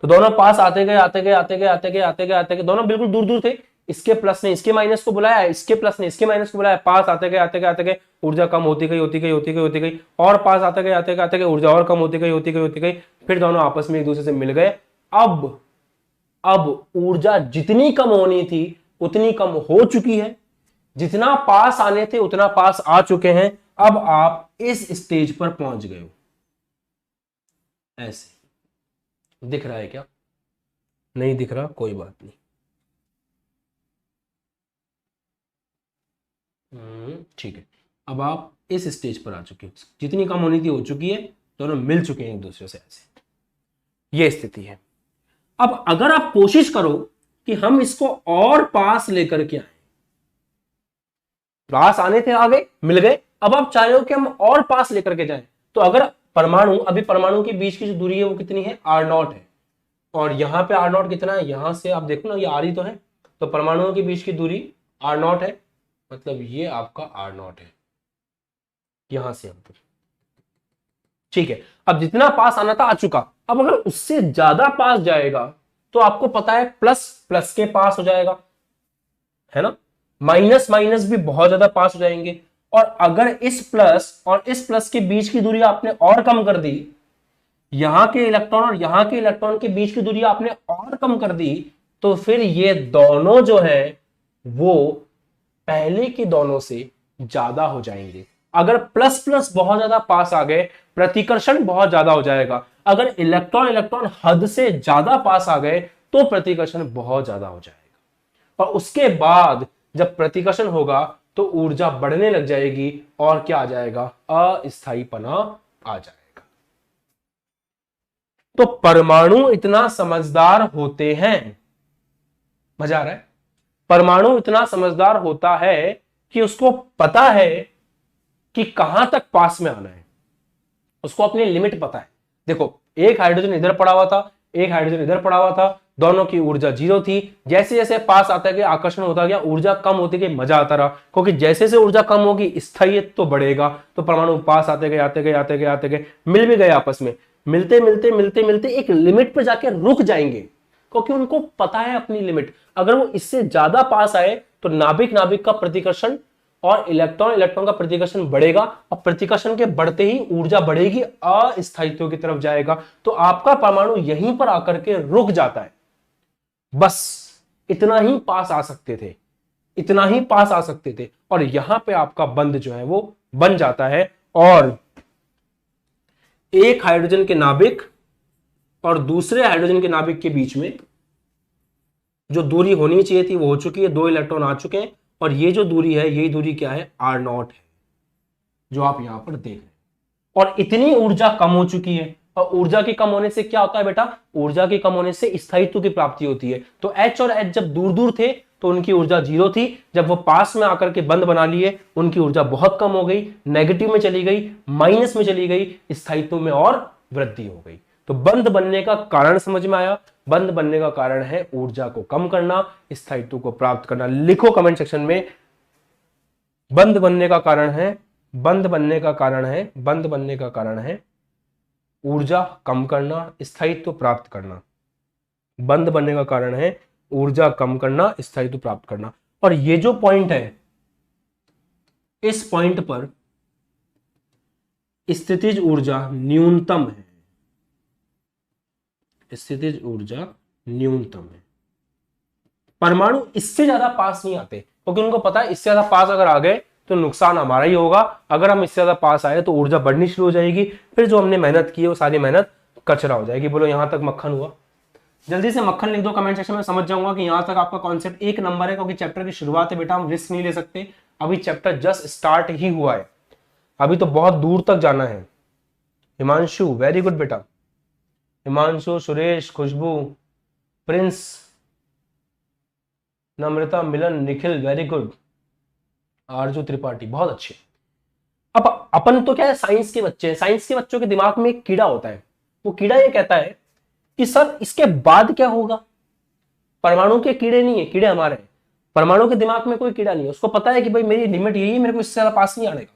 तो दोनों पास आते गए आते गए आते गए आते गए आते गए आते गए, दोनों बिल्कुल दूर दूर थे, इसके प्लस ने इसके माइनस को बुलाया, इसके प्लस ने इसके माइनस को बुलाया, पास आते गए आते गए आते गए, ऊर्जा कम होती गई होती गई होती गई होती गई, और पास आते गए आते गए आते गए, ऊर्जा और कम होती गई होती गई होती गई, फिर दोनों आपस में एक दूसरे से मिल गए। अब ऊर्जा जितनी कम होनी थी उतनी कम हो चुकी है, जितना पास आने थे उतना पास आ चुके हैं। अब आप इस स्टेज पर पहुंच गए हो, ऐसे दिख रहा है क्या, नहीं दिख रहा, कोई बात नहीं। ठीक है, अब आप इस स्टेज पर आ चुके हो, जितनी कम होनी थी हो चुकी है, दोनों मिल चुके हैं एक दूसरे से, ऐसे ये स्थिति है। अब अगर आप कोशिश करो कि हम इसको और पास लेकर के आए, पास आने थे आगे मिल गए, अब आप चाहे हो कि हम और पास लेकर के जाएं, तो अगर परमाणु, अभी परमाणु के बीच की जो दूरी है वो कितनी है, r0 है, और यहां पे r0 कितना है, यहां से आप देखो ना ये r ही तो है, तो परमाणुओं के बीच की दूरी r0 है, मतलब ये आपका r0 है यहां से अंतर। ठीक है, अब जितना पास आना था आ चुका, अब अगर उससे ज्यादा पास जाएगा तो आपको पता है प्लस प्लस के पास हो जाएगा, है ना, माइनस माइनस भी बहुत ज्यादा पास हो जाएंगे, और अगर इस प्लस और इस प्लस के बीच की दूरी आपने और कम कर दी, यहां के इलेक्ट्रॉन और यहां के इलेक्ट्रॉन के बीच की दूरी आपने और कम कर दी, तो फिर ये दोनों जो है वो पहले के दोनों से ज्यादा हो जाएंगे। अगर प्लस प्लस बहुत ज्यादा पास आ गए, प्रतिकर्षण बहुत ज्यादा हो जाएगा। अगर इलेक्ट्रॉन इलेक्ट्रॉन हद से ज्यादा पास आ गए तो प्रतिकर्षण बहुत ज्यादा हो जाएगा, और उसके बाद जब प्रतिकर्षण होगा तो ऊर्जा बढ़ने लग जाएगी और क्या आ जाएगा, अस्थायीपना आ जाएगा। तो परमाणु इतना समझदार होते हैं, मजा आ रहा है, परमाणु इतना समझदार होता है कि उसको पता है कि कहां तक पास में आना है, उसको अपनी लिमिट पता है। देखो, एक हाइड्रोजन इधर पड़ा हुआ था, एक हाइड्रोजन इधर पड़ा हुआ था, दोनों की ऊर्जा 0 थी, जैसे जैसे पास आता गया आकर्षण होता गया, ऊर्जा कम होती गई, मजा आता रहा, क्योंकि जैसे जैसे ऊर्जा कम होगी स्थायित्व तो बढ़ेगा। तो परमाणु पास आते गए आते गए आते गए आते गए, मिल भी गए आपस में, मिलते मिलते मिलते मिलते एक लिमिट पर जाके रुक जाएंगे, क्योंकि उनको पता है अपनी लिमिट। अगर वो इससे ज्यादा पास आए तो नाभिक नाभिक का प्रतिकर्षण और इलेक्ट्रॉन इलेक्ट्रॉन का प्रतिकर्षण बढ़ेगा, और प्रतिकर्षण के बढ़ते ही ऊर्जा बढ़ेगी, अस्थायित्व की तरफ जाएगा। तो आपका परमाणु यहीं पर आकर के रुक जाता है, बस इतना ही पास आ सकते थे, इतना ही पास आ सकते थे, और यहां पे आपका बंध जो है वो बन जाता है और एक हाइड्रोजन के नाभिक और दूसरे हाइड्रोजन के नाभिक के बीच में जो दूरी होनी चाहिए थी वो हो चुकी है, 2 इलेक्ट्रॉन आ चुके हैं और ये जो दूरी है यही दूरी क्या है, R0 है, जो आप यहां पर देख रहे हैं। और इतनी ऊर्जा कम हो चुकी है, और ऊर्जा के कम होने से क्या होता है बेटा, ऊर्जा के कम होने से स्थायित्व की प्राप्ति होती है। तो H और H जब दूर दूर थे तो उनकी ऊर्जा 0 थी, जब वो पास में आकर के बंद बना लिए उनकी ऊर्जा बहुत कम हो गई, नेगेटिव में चली गई, माइनस में चली गई, स्थायित्व में और वृद्धि हो गई। तो बंद बनने का कारण समझ में आया, बंद बनने का कारण है ऊर्जा को कम करना, स्थायित्व को प्राप्त करना। लिखो कमेंट सेक्शन में, बंद बनने का कारण है, बंद बनने का कारण है, बंद बनने का कारण है ऊर्जा कम करना, स्थायित्व प्राप्त करना। बंद बनने का कारण है ऊर्जा कम करना, स्थायित्व प्राप्त करना। और ये जो पॉइंट है, इस पॉइंट पर स्थितिज ऊर्जा न्यूनतम है, स्थितिज ऊर्जा न्यूनतम है। परमाणु इससे ज्यादा पास नहीं आते क्योंकि उनको पता है इससे ज्यादा पास अगर आ गए तो नुकसान हमारा ही होगा, अगर हम इससे ज्यादा पास आए तो ऊर्जा बढ़नी शुरू हो जाएगी, फिर जो हमने मेहनत की है वो सारी मेहनत कचरा हो जाएगी। बोलो यहां तक मक्खन हुआ? जल्दी से मक्खन लिख दो कमेंट सेक्शन में, समझ जाऊंगा कि यहां तक आपका कॉन्सेप्ट 1 नंबर है, क्योंकि चैप्टर की शुरुआत है बेटा, हम रिस्क नहीं ले सकते, अभी चैप्टर जस्ट स्टार्ट ही हुआ है, अभी तो बहुत दूर तक जाना है। हिमांशु वेरी गुड बेटा, हिमांशु, सुरेश, खुशबू, प्रिंस, नम्रता, मिलन, निखिल वेरी गुड, आरजू त्रिपाठी बहुत अच्छे। अब अपन तो क्या है, साइंस के बच्चे हैं, साइंस के बच्चों के दिमाग में एक कीड़ा होता है, वो कीड़ा ये कहता है कि सर इसके बाद क्या होगा। परमाणु के कीड़े नहीं है, कीड़े हमारे हैं। परमाणु के दिमाग में कोई कीड़ा नहीं है, उसको पता है कि भाई मेरी लिमिट यही है, मेरे को इससे ज्यादा पास नहीं आने का।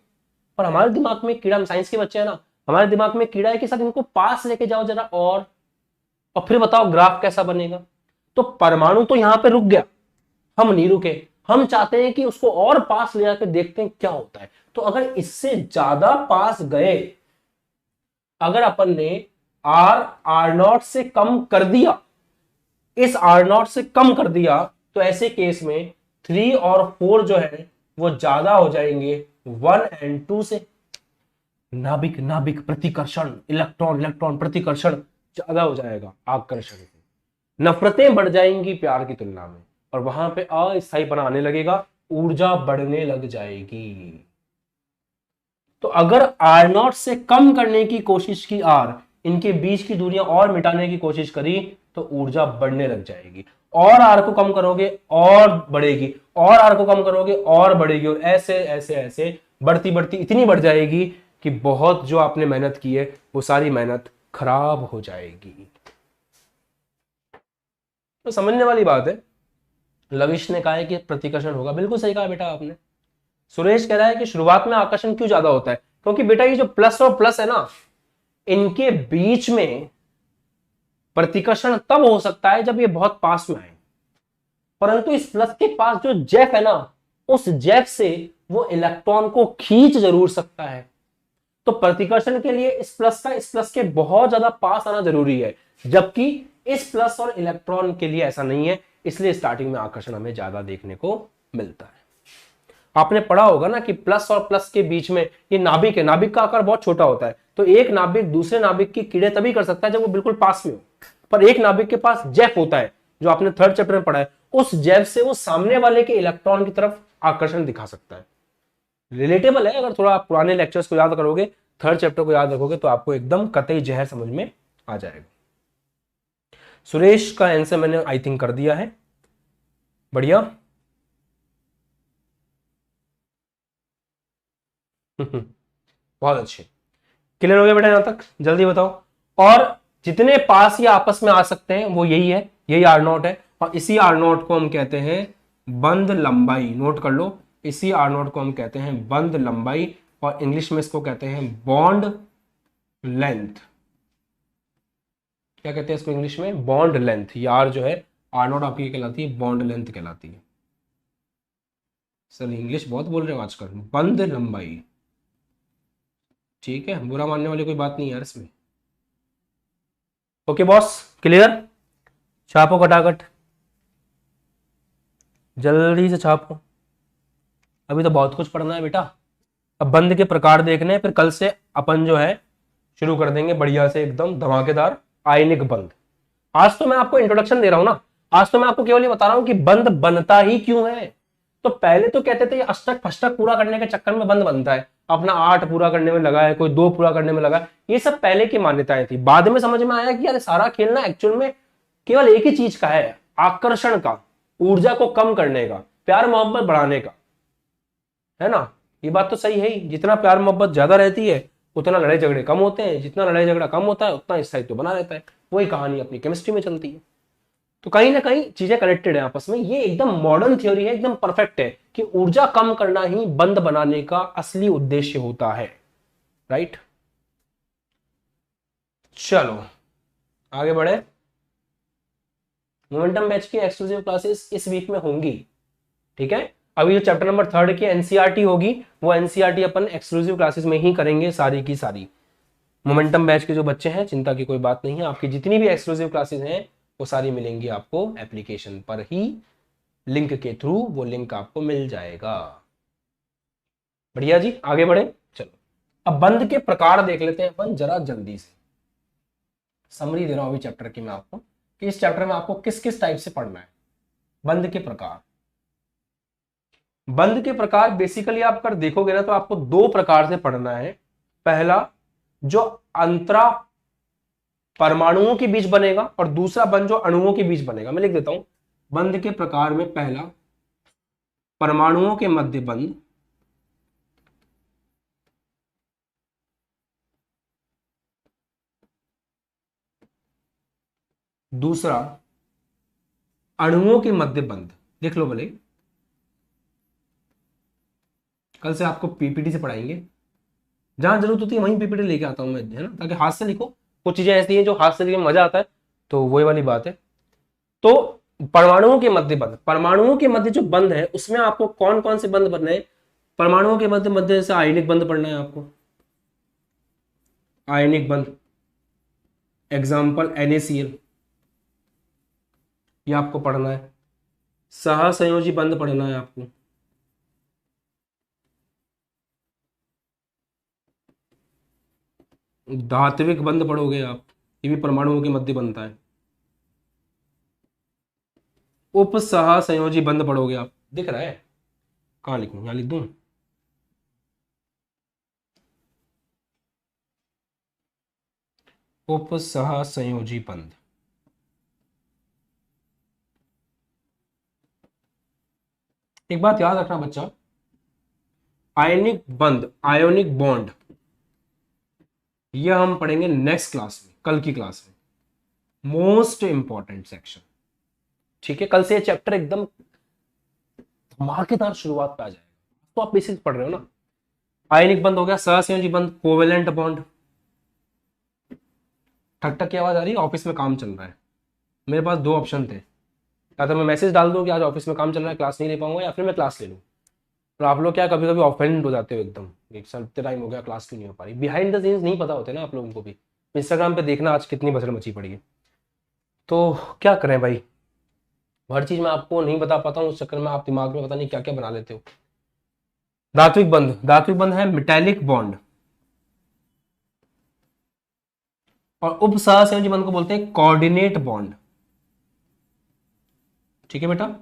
पर हमारे दिमाग में कीड़ा, हम साइंस के बच्चे हैं ना, हमारे दिमाग में कीड़ा है कि सर इनको पास लेके जाओ जरा और फिर बताओ ग्राफ कैसा बनेगा। तो परमाणु तो यहां पे रुक गया, हम नहीं रुके, हम चाहते हैं कि उसको और पास ले जाकर देखते हैं क्या होता है। तो अगर इससे ज्यादा पास गए, अगर अपन ने R0 से कम कर दिया, इस R0 से कम कर दिया, तो ऐसे केस में 3 और 4 जो है वो ज्यादा हो जाएंगे 1 और 2 से। नाभिक नाभिक प्रतिकर्षण, इलेक्ट्रॉन इलेक्ट्रॉन प्रतिकर्षण ज्यादा हो जाएगा आकर्षण से, नफरतें बढ़ जाएंगी प्यार की तुलना में, और वहां पे अस्थायीपना आने लगेगा, ऊर्जा बढ़ने लग जाएगी। तो अगर R0 से कम करने की कोशिश की, इनके बीच की दूरियां और मिटाने की कोशिश करी, तो ऊर्जा बढ़ने लग जाएगी। और R को कम करोगे और बढ़ेगी, और R को कम करोगे और बढ़ेगी, और ऐसे ऐसे ऐसे बढ़ती बढ़ती इतनी बढ़ जाएगी कि बहुत जो आपने मेहनत की है वो सारी मेहनत खराब हो जाएगी। तो समझने वाली बात है। लविश ने कहा है कि प्रतिकर्षण होगा, बिल्कुल सही कहा बेटा आपने। सुरेश कह रहा है कि शुरुआत में आकर्षण क्यों ज्यादा होता है, क्योंकि बेटा ये जो प्लस और प्लस है ना, इनके बीच में प्रतिकर्षण तब हो सकता है जब ये बहुत पास में आए, परंतु इस प्लस के पास जो जेफ है ना, उस जेफ से वो इलेक्ट्रॉन को खींच जरूर सकता है। तो प्रतिकर्षण के लिए इस प्लस के बहुत ज्यादा पास आना जरूरी है, जबकि इस प्लस और इलेक्ट्रॉन के लिए ऐसा नहीं है, इसलिए स्टार्टिंग में आकर्षण हमें ज्यादा देखने को मिलता है। आपने पढ़ा होगा ना कि प्लस और प्लस के बीच में ये नाभिक है, नाभिक का आकार बहुत छोटा होता है, तो एक नाभिक दूसरे नाभिक की कीड़े तभी कर सकता है जब वो बिल्कुल पास में हो, पर एक नाभिक के पास जेफ होता है, जो आपने 3rd चैप्टर में पढ़ा है, उस जेफ से वो सामने वाले के इलेक्ट्रॉन की तरफ आकर्षण दिखा सकता है। रिलेटेबल है, अगर थोड़ा आप पुराने लेक्चर्स को याद करोगे, 3rd चैप्टर को याद रखोगे तो आपको एकदम कतई जहर समझ में आ जाएगा। सुरेश का आंसर मैंने आई थिंक कर दिया है, बढ़िया। बहुत अच्छे, क्लियर हो गया बेटा यहां तक? जल्दी बताओ। और जितने पास ये आपस में आ सकते हैं वो यही है, यही R0 है, और इसी R0 को हम कहते हैं बंद लंबाई। नोट कर लो, इसी R0 को हम कहते हैं बंद लंबाई, और इंग्लिश में इसको कहते हैं बॉन्ड लेंथ। क्या कहते हैं इसको इंग्लिश में? Bond length. यार जो है R0 आपकी कहलाती है बॉन्ड लेंथ कहलाती है। सर इंग्लिश बहुत बोल रहे हो आजकल। बंद लंबाई, ठीक है, बुरा मानने वाली कोई बात नहीं यार इसमें। Okay boss, clear? छापो खटाखट, जल्दी से छापो, अभी तो बहुत कुछ पढ़ना है बेटा। अब बंद के प्रकार देखने हैं, फिर कल से अपन जो है शुरू कर देंगे बढ़िया से एकदम धमाकेदार आयनिक बंद। आज तो मैं आपको इंट्रोडक्शन दे रहा हूं ना, आज तो मैं आपको केवल ये बता रहा हूं कि बंद बनता ही क्यों है। तो पहले तो कहते थे ये अष्टक फष्टक पूरा करने के चक्कर में बंद बनता है, अपना 8 पूरा करने में लगा है, कोई 2 पूरा करने में लगा है, ये सब पहले की मान्यताएं थी। बाद में समझ में आया कि यार सारा खेलना एक्चुअल में केवल एक ही चीज का है, आकर्षण का, ऊर्जा को कम करने का, प्यार मोहब्बत बढ़ाने का, है ना। ये बात तो सही है ही, जितना प्यार मोहब्बत ज्यादा रहती है उतना लड़ाई झगड़े कम होते हैं, जितना लड़ाई झगड़ा कम होता है उतना स्थायित्व बना रहता है। वही कहानी अपनी केमिस्ट्री में चलती है। तो कहीं ना कहीं चीजें कनेक्टेड है आपस में। ये एकदम मॉडर्न थ्योरी है, एकदम परफेक्ट है कि ऊर्जा कम करना ही बंद बनाने का असली उद्देश्य होता है। राइट, चलो आगे बढ़े। मोमेंटम बैच की एक्सक्लूसिव क्लासेस इस वीक में होंगी, ठीक है। अभी जो चैप्टर नंबर 3 की एनसीईआरटी होगी वो एनसीईआरटी अपन एक्सक्लूसिव क्लासेस में ही करेंगे सारी की सारी। मोमेंटम बैच के जो बच्चे हैं चिंता की कोई बात नहीं है, आपकी जितनी भी एक्सक्लूसिव क्लासेस हैं वो सारी मिलेंगी आपको एप्लीकेशन पर ही, लिंक के थ्रू वो लिंक आपको मिल जाएगा। बढ़िया जी, आगे बढ़े। चलो अब बंद के प्रकार देख लेते हैं अपन जरा जल्दी से। समरी दे रहा हूं अभी चैप्टर की मैं आपको कि इस चैप्टर में आपको किस किस टाइप से पढ़ना है। बंद के प्रकार, बंद के प्रकार बेसिकली आप अगर देखोगे ना तो आपको 2 प्रकार से पढ़ना है। पहला जो अंतरा परमाणुओं के बीच बनेगा और दूसरा बंद जो अणुओं के बीच बनेगा। मैं लिख देता हूं, बंद के प्रकार में पहला परमाणुओं के मध्य बंद, दूसरा अणुओं के मध्य बंद। लिख लो भले, कल से आपको पीपीटी से पढ़ाएंगे, जहां जरूरत होती है वहीं पीपीटी लेके आता हूं मैं, है ना, ताकि हाथ से लिखो। कुछ चीजें ऐसी हैं जो हाथ से लिखने में मजा आता है, तो वही वाली बात है। तो परमाणुओं के मध्य बंद, परमाणुओं के मध्य जो बंद है उसमें आपको कौन कौन से बंद बनने हैं। परमाणुओं के मध्य से आयनिक बंद पढ़ना है आपको, आयनिक बंद, एग्जाम्पल NaCl, ये आपको पढ़ना है। सहसंयोजी बंद पढ़ना है आपको, धात्विक बंद पढ़ोगे आप, ये भी परमाणुओं के मध्य बनता है। उपसहसंयोजी बंद पढ़ोगे आप, दिख रहा है, कहाँ लिखूं, यहां लिख दूं, उपसहसंयोजी बंद। एक बात याद रखना बच्चा, आयनिक बंद, आयोनिक बॉन्ड, यह हम पढ़ेंगे नेक्स्ट क्लास में, कल की क्लास में, मोस्ट इंपॉर्टेंट सेक्शन, ठीक है। कल से ये चैप्टर एकदम धमाकेदार शुरुआत पे आ जाएगा। तो आप बेसिक पढ़ रहे हो ना। आयनिक बंद हो गया, सहसंयोजी बंद, कोवेलेंट बॉन्ड। ठक ठक की आवाज आ रही है, ऑफिस में काम चल रहा है। मेरे पास 2 ऑप्शन थे, या तो मैं मैसेज डाल दूं कि आज ऑफिस में काम चल रहा है क्लास नहीं ले पाऊंगा, या फिर मैं क्लास ले लूं। और आप लोग क्या कभी कभी ऑफेंड हो जाते हो एकदम, एक साल इतने टाइम हो गया क्लास क्यों नहीं हो पा रही। बिहाइंड द सीन्स नहीं पता होते ना आप लोगों को भी। इंस्टाग्राम पे देखना आज कितनी बसड़ मची पड़ी है। तो क्या करें भाई, हर चीज मैं आपको नहीं बता पाता हूँ, उस चक्कर में आप दिमाग में पता नहीं क्या क्या बना लेते हो। धात्विक बंध, धात्विक बंध है मेटेलिक बॉन्ड, और उपसहसंयोजी बंध को बोलते हैं कोऑर्डिनेट बॉन्ड, ठीक है बेटा।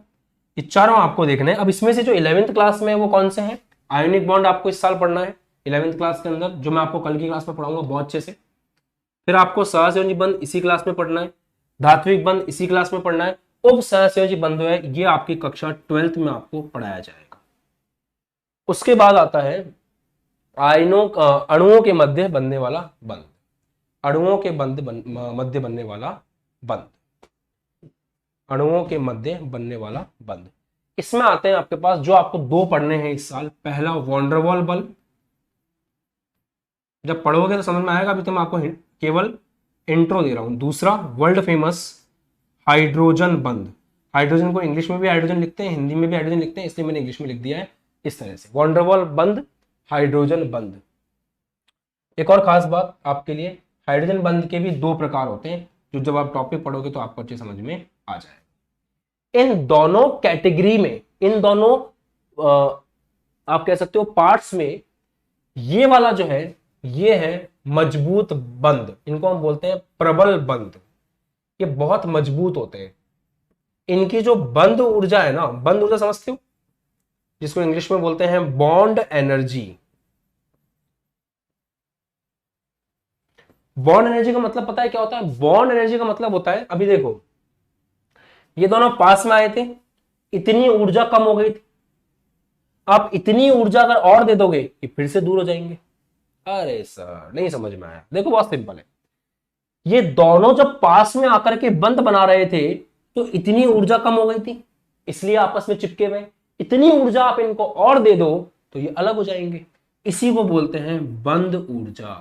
ये चारों आपको देखने हैं। अब इसमें से जो 11th क्लास में है वो कौन से हैं। आयोनिक बॉन्ड आपको इस साल पढ़ना है 11th क्लास के अंदर, जो मैं आपको कल की क्लास में पढ़ाऊंगा बहुत अच्छे से। फिर आपको सहसंयोजी बंध इसी क्लास में पढ़ना है, धात्विक बंध इसी क्लास में पढ़ना है, उप सहसंयोजी बंध है ये आपकी कक्षा 12th में आपको पढ़ाया जाएगा। उसके बाद आता है आयनों अणुओं के मध्य बनने वाला बंध, अणुओं के मध्य बनने वाला बंध, अणुओं के मध्य बनने वाला बंध। इसमें आते हैं आपके पास जो आपको 2 पढ़ने हैं इस साल। पहला वॉन्डरवॉल बल, जब पढ़ोगे तो समझ में आएगा, अभी तो मैं आपको केवल इंट्रो दे रहा हूं। दूसरा वर्ल्ड फेमस हाइड्रोजन बंध, हाइड्रोजन को इंग्लिश में भी हाइड्रोजन लिखते हैं, हिंदी में भी हाइड्रोजन लिखते हैं, इसलिए मैंने इंग्लिश में लिख दिया है इस तरह से, वॉन्डरवॉल बंध, हाइड्रोजन बंध। एक और खास बात आपके लिए, हाइड्रोजन बंध के भी 2 प्रकार होते हैं, जो जब आप टॉपिक पढ़ोगे तो आपको अच्छे समझ में आ जाए। इन दोनों कैटेगरी में, इन दोनों आप कह सकते हो पार्ट्स में ये वाला जो है ये है मजबूत बंध, इनको हम बोलते हैं प्रबल बंध। ये बहुत मजबूत होते हैं। इनकी जो बंध ऊर्जा है ना, बंध ऊर्जा समझते हो, जिसको इंग्लिश में बोलते हैं बॉन्ड एनर्जी। बॉन्ड एनर्जी का मतलब पता है क्या होता है? बॉन्ड एनर्जी का मतलब होता है, अभी देखो ये दोनों पास में आए थे, इतनी ऊर्जा कम हो गई थी, आप इतनी ऊर्जा अगर और दे दोगे ये फिर से दूर हो जाएंगे। अरे सर नहीं समझ में आया, देखो बहुत सिंपल है। ये दोनों जब पास में आकर के बंध बना रहे थे तो इतनी ऊर्जा कम हो गई थी, इसलिए आपस में चिपके हुए। इतनी ऊर्जा आप इनको और दे दो तो ये अलग हो जाएंगे, इसी को बोलते हैं बंध ऊर्जा।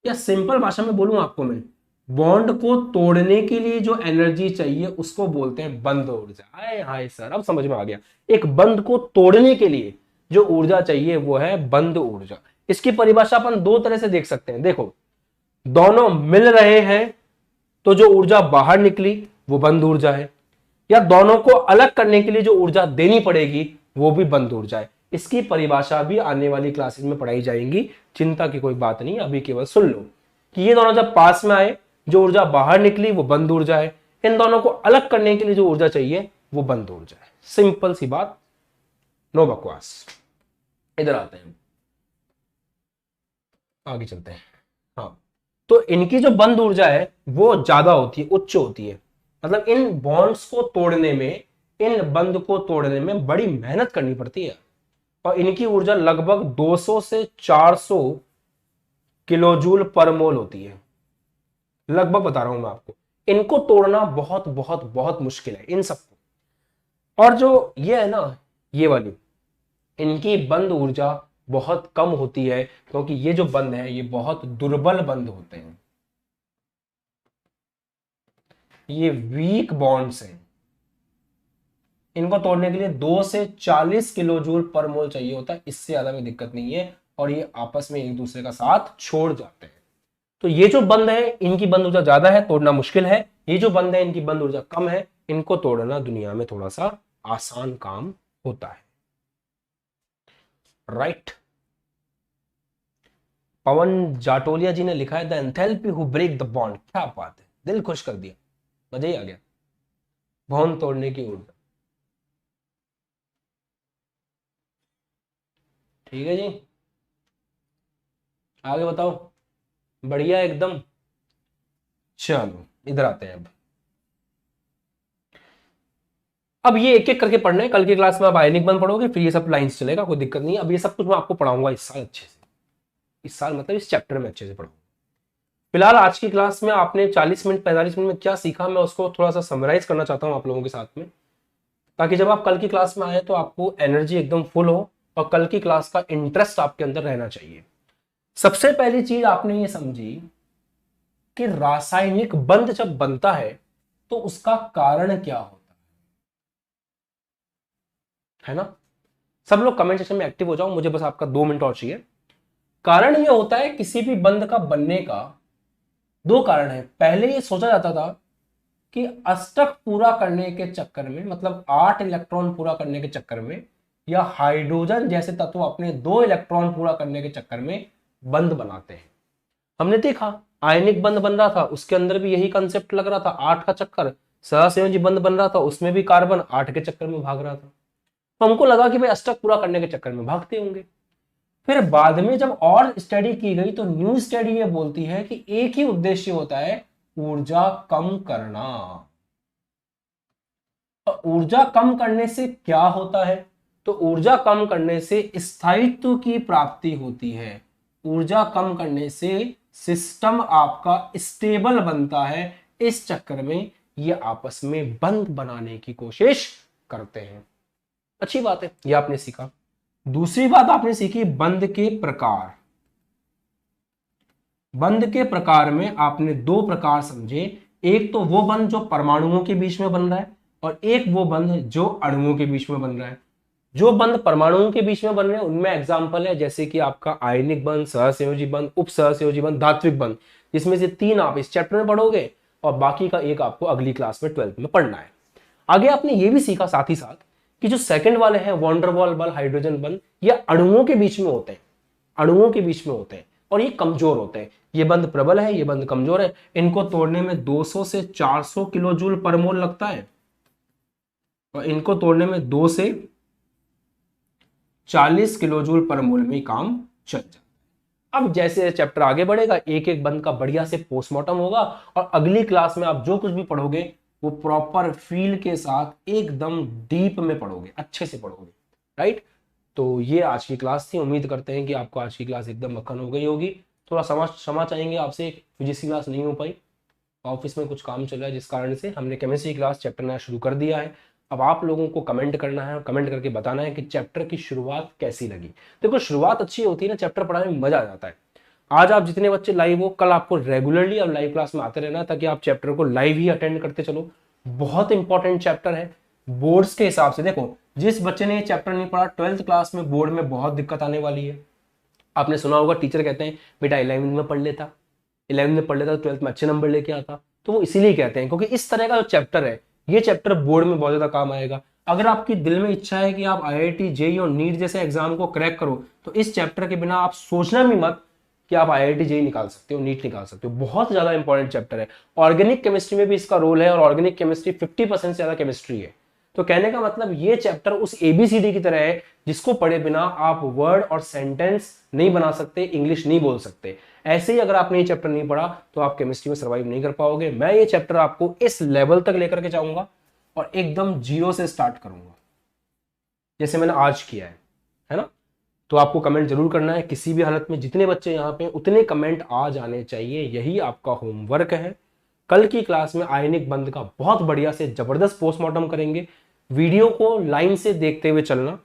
या सिंपल भाषा में बोलूं आपको मैं, बॉन्ड को तोड़ने के लिए जो एनर्जी चाहिए उसको बोलते हैं बंध ऊर्जा। हाय हाय सर अब समझ में आ गया। एक बंध को तोड़ने के लिए जो ऊर्जा चाहिए वो है बंध ऊर्जा। इसकी परिभाषा अपन दो तरह से देख सकते हैं। देखो, दोनों मिल रहे हैं तो जो ऊर्जा बाहर निकली वो बंध ऊर्जा है, या दोनों को अलग करने के लिए जो ऊर्जा देनी पड़ेगी वो भी बंध ऊर्जा है। इसकी परिभाषा भी आने वाली क्लासेस में पढ़ाई जाएंगी, चिंता की कोई बात नहीं, अभी केवल सुन लो कि ये दोनों जब पास में आए जो ऊर्जा बाहर निकली वो बंध ऊर्जा है, इन दोनों को अलग करने के लिए जो ऊर्जा चाहिए वो बंध ऊर्जा है। सिंपल सी बात, नो बकवास। इधर आते हैं, आगे चलते हैं। हाँ, तो इनकी जो बंध ऊर्जा है वो ज्यादा होती है, उच्च होती है। मतलब इन बॉन्ड्स को तोड़ने में, इन बंध को तोड़ने में बड़ी मेहनत करनी पड़ती है, और इनकी ऊर्जा लगभग 200 से 400 किलोजूल पर मोल होती है। लगभग बता रहा हूं मैं आपको, इनको तोड़ना बहुत बहुत बहुत मुश्किल है इन सबको। और जो ये है ना, ये वाली, इनकी बंध ऊर्जा बहुत कम होती है, क्योंकि ये जो बंध है ये बहुत दुर्बल बंध होते हैं, ये वीक बॉन्ड्स हैं। इनको तोड़ने के लिए 2 से 40 किलोजूल पर मोल चाहिए होता है, इससे ज्यादा कोई दिक्कत नहीं है, और ये आपस में एक दूसरे का साथ छोड़ जाते हैं। तो ये जो बंध है इनकी बंध ऊर्जा ज्यादा है, तोड़ना मुश्किल है। ये जो बंध है इनकी बंध ऊर्जा कम है, इनको तोड़ना दुनिया में थोड़ा सा आसान काम होता है। राइट। पवन जाटोलिया जी ने लिखा है the enthalpy who break the bond. क्या बात है, दिल खुश कर दिया, मजा ही आ गया। बॉन्ड तोड़ने की ऊर्जा, ठीक है जी। आगे बताओ, बढ़िया एकदम। चलो इधर आते हैं। अब ये एक एक करके पढ़ना है, कल की क्लास में आप आयनिक बंध पढ़ोगे, फिर ये सब लाइंस चलेगा, कोई दिक्कत नहीं है। अब ये सब कुछ मैं आपको पढ़ाऊंगा इस साल अच्छे से, इस साल मतलब इस चैप्टर में अच्छे से पढ़ाऊंगा। फिलहाल आज की क्लास में आपने 40 मिनट 45 मिनट में क्या सीखा, मैं उसको थोड़ा सा समराइज करना चाहता हूँ आप लोगों के साथ में, ताकि जब आप कल की क्लास में आए तो आपको एनर्जी एकदम फुल हो और कल की क्लास का इंटरेस्ट आपके अंदर रहना चाहिए। सबसे पहली चीज आपने ये समझी कि रासायनिक बंध जब बनता है तो उसका कारण क्या होता है ना। सब लोग कमेंट सेक्शन में एक्टिव हो जाओ, मुझे बस आपका 2 मिनट और चाहिए। कारण ये होता है किसी भी बंध का बनने का, दो कारण है। पहले ये सोचा जाता था कि अष्टक पूरा करने के चक्कर में, मतलब 8 इलेक्ट्रॉन पूरा करने के चक्कर में, या हाइड्रोजन जैसे तत्व अपने 2 इलेक्ट्रॉन पूरा करने के चक्कर में बंध बनाते हैं। हमने देखा आयनिक बंध बन रहा था, उसके अंदर भी यही कंसेप्ट लग रहा था, 8 का चक्कर। सहसंयोजी बंध बन रहा था, उसमें भी कार्बन 8 के चक्कर में भाग रहा था। तो हमको लगा कि भाई अष्टक पूरा करने के चक्कर में भागते होंगे। फिर बाद में जब और स्टडी की गई तो न्यू स्टडी ये बोलती है कि एक ही उद्देश्य होता है, ऊर्जा कम करना। और ऊर्जा कम करने से क्या होता है? तो ऊर्जा कम करने से स्थायित्व की प्राप्ति होती है। ऊर्जा कम करने से सिस्टम आपका स्टेबल बनता है। इस चक्कर में ये आपस में बंध बनाने की कोशिश करते हैं। अच्छी बात है, ये आपने सीखा। दूसरी बात आपने सीखी बंध के प्रकार। बंध के प्रकार में आपने 2 प्रकार समझे। एक तो वो बंध जो परमाणुओं के बीच में बन रहा है, और एक वो बंध जो अणुओं के बीच में बन रहा है। जो बंध परमाणुओं के बीच में बन रहे हैं उनमें एग्जाम्पल है जैसे कि आपका आयनिक बंध, सहसंयोजी बंध, उप सहसंयोजी बंध, धात्विक बंध, जिसमें से 3 आप इस चैप्टर में पढ़ोगे और बाकी का एक आपको अगली क्लास में 12th में पढ़ना है। आगे आपने ये भी सीखा साथ ही साथ कि जो सेकंड वाले हैं वॉन्डरवॉल बल, हाइड्रोजन बंध, ये अणुओं के बीच में होते हैं। अणुओं के बीच में होते हैं और ये कमजोर होते हैं। ये बंध प्रबल है, ये बंध कमजोर है। इनको तोड़ने में 200 से 400 किलो जूल पर मोल लगता है और इनको तोड़ने में 2 से 40 किलो जूल पर मोल में काम चल जाता है। अब जैसे चैप्टर आगे बढ़ेगा, एक एक बंद का बढ़िया से पोस्टमार्टम होगा और अगली क्लास में आप जो कुछ भी पढ़ोगे वो प्रॉपर फील के साथ एकदम डीप में पढ़ोगे, अच्छे से पढ़ोगे, राइट। तो ये आज की क्लास थी। उम्मीद करते हैं कि आपको आज की क्लास एकदम मक्खन हो गई होगी। थोड़ा क्षमा चाहेंगे आपसे, फिजिक्स की क्लास नहीं हो पाई, ऑफिस में कुछ काम चल रहा है जिस कारण से हमने केमिस्ट्री क्लास चैप्टर नया शुरू कर दिया है। अब आप लोगों को कमेंट करना है, कमेंट करके बताना है कि चैप्टर की शुरुआत कैसी लगी। देखो शुरुआत अच्छी होती है ना, चैप्टर पढ़ाने में मजा आ जाता है। आज आप जितने बच्चे लाइव हो, कल आपको रेगुलरली अब लाइव क्लास में आते रहना, ताकि आप चैप्टर को लाइव ही अटेंड करते चलो। बहुत इंपॉर्टेंट चैप्टर है बोर्ड्स के हिसाब से। देखो जिस बच्चे ने ये चैप्टर नहीं पढ़ा, 12th क्लास में बोर्ड में बहुत दिक्कत आने वाली है। आपने सुना होगा टीचर कहते हैं बेटा 11th में पढ़ लेता, 11th में पढ़ लेता तो 12th में अच्छे नंबर लेके आता। तो वो इसीलिए कहते हैं क्योंकि इस तरह का जो चैप्टर है, ये चैप्टर बोर्ड में बहुत ज्यादा काम आएगा। अगर आपकी दिल में इच्छा है कि आप IIT जेईई और नीट जैसे एग्जाम को क्रैक करो, तो इस चैप्टर के बिना आप सोचना भी मत कि आप IIT जेईई निकाल सकते हो, नीट निकाल सकते हो। बहुत ज्यादा इंपॉर्टेंट चैप्टर है। ऑर्गेनिक केमिस्ट्री में भी इसका रोल है और ऑर्गेनिक केमिस्ट्री 50% से ज्यादा केमिस्ट्री है। तो कहने का मतलब ये चैप्टर उस ABCD की तरह है जिसको पढ़े बिना आप वर्ड और सेंटेंस नहीं बना सकते, इंग्लिश नहीं बोल सकते। ऐसे ही अगर आपने ये चैप्टर नहीं पढ़ा तो आप केमिस्ट्री में सर्वाइव नहीं कर पाओगे। मैं ये चैप्टर आपको इस लेवल तक लेकर के जाऊंगा और एकदम जीरो से स्टार्ट करूंगा जैसे मैंने आज किया है ना। तो आपको कमेंट जरूर करना है किसी भी हालत में। जितने बच्चे यहाँ पे उतने कमेंट आ जाने चाहिए, यही आपका होमवर्क है। कल की क्लास में आयनिक बंध का बहुत बढ़िया से जबरदस्त पोस्टमार्टम करेंगे। वीडियो को लाइन से देखते हुए चलना।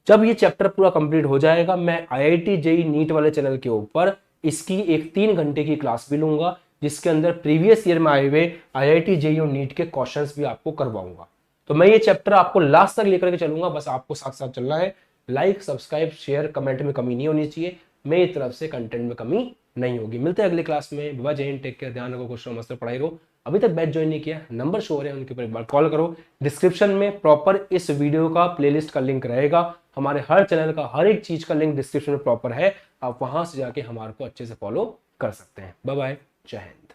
जब ये चैप्टर पूरा कंप्लीट हो जाएगा, मैं IIT जेईई नीट वाले चैनल के ऊपर इसकी एक 3 घंटे की क्लास भी लूंगा, जिसके अंदर प्रीवियस ईयर में आए हुए IIT जेईई और नीट के क्वेश्चंस भी आपको करवाऊंगा। तो मैं ये चैप्टर आपको लास्ट तक लेकर के चलूंगा, बस आपको साथ साथ चलना है। लाइक, सब्सक्राइब, शेयर, कमेंट में कमी नहीं होनी चाहिए। मेरी तरफ से कंटेंट में कमी नहीं होगी। मिलते हैं अगली क्लास में। बाय, जय हिंद, टेक केयर, ध्यान रखो, खुश रहो, मस्त पढ़ाई रहो। अभी तक बैच ज्वाइन नहीं किया, नंबर शो हो रहे हैं, उनके ऊपर एक बार कॉल करो। डिस्क्रिप्शन में प्रॉपर इस वीडियो का प्लेलिस्ट का लिंक रहेगा। हमारे हर चैनल का हर एक चीज का लिंक डिस्क्रिप्शन में प्रॉपर है। आप वहां से जाके हमारे को अच्छे से फॉलो कर सकते हैं। बाय बाय, जय हिंद।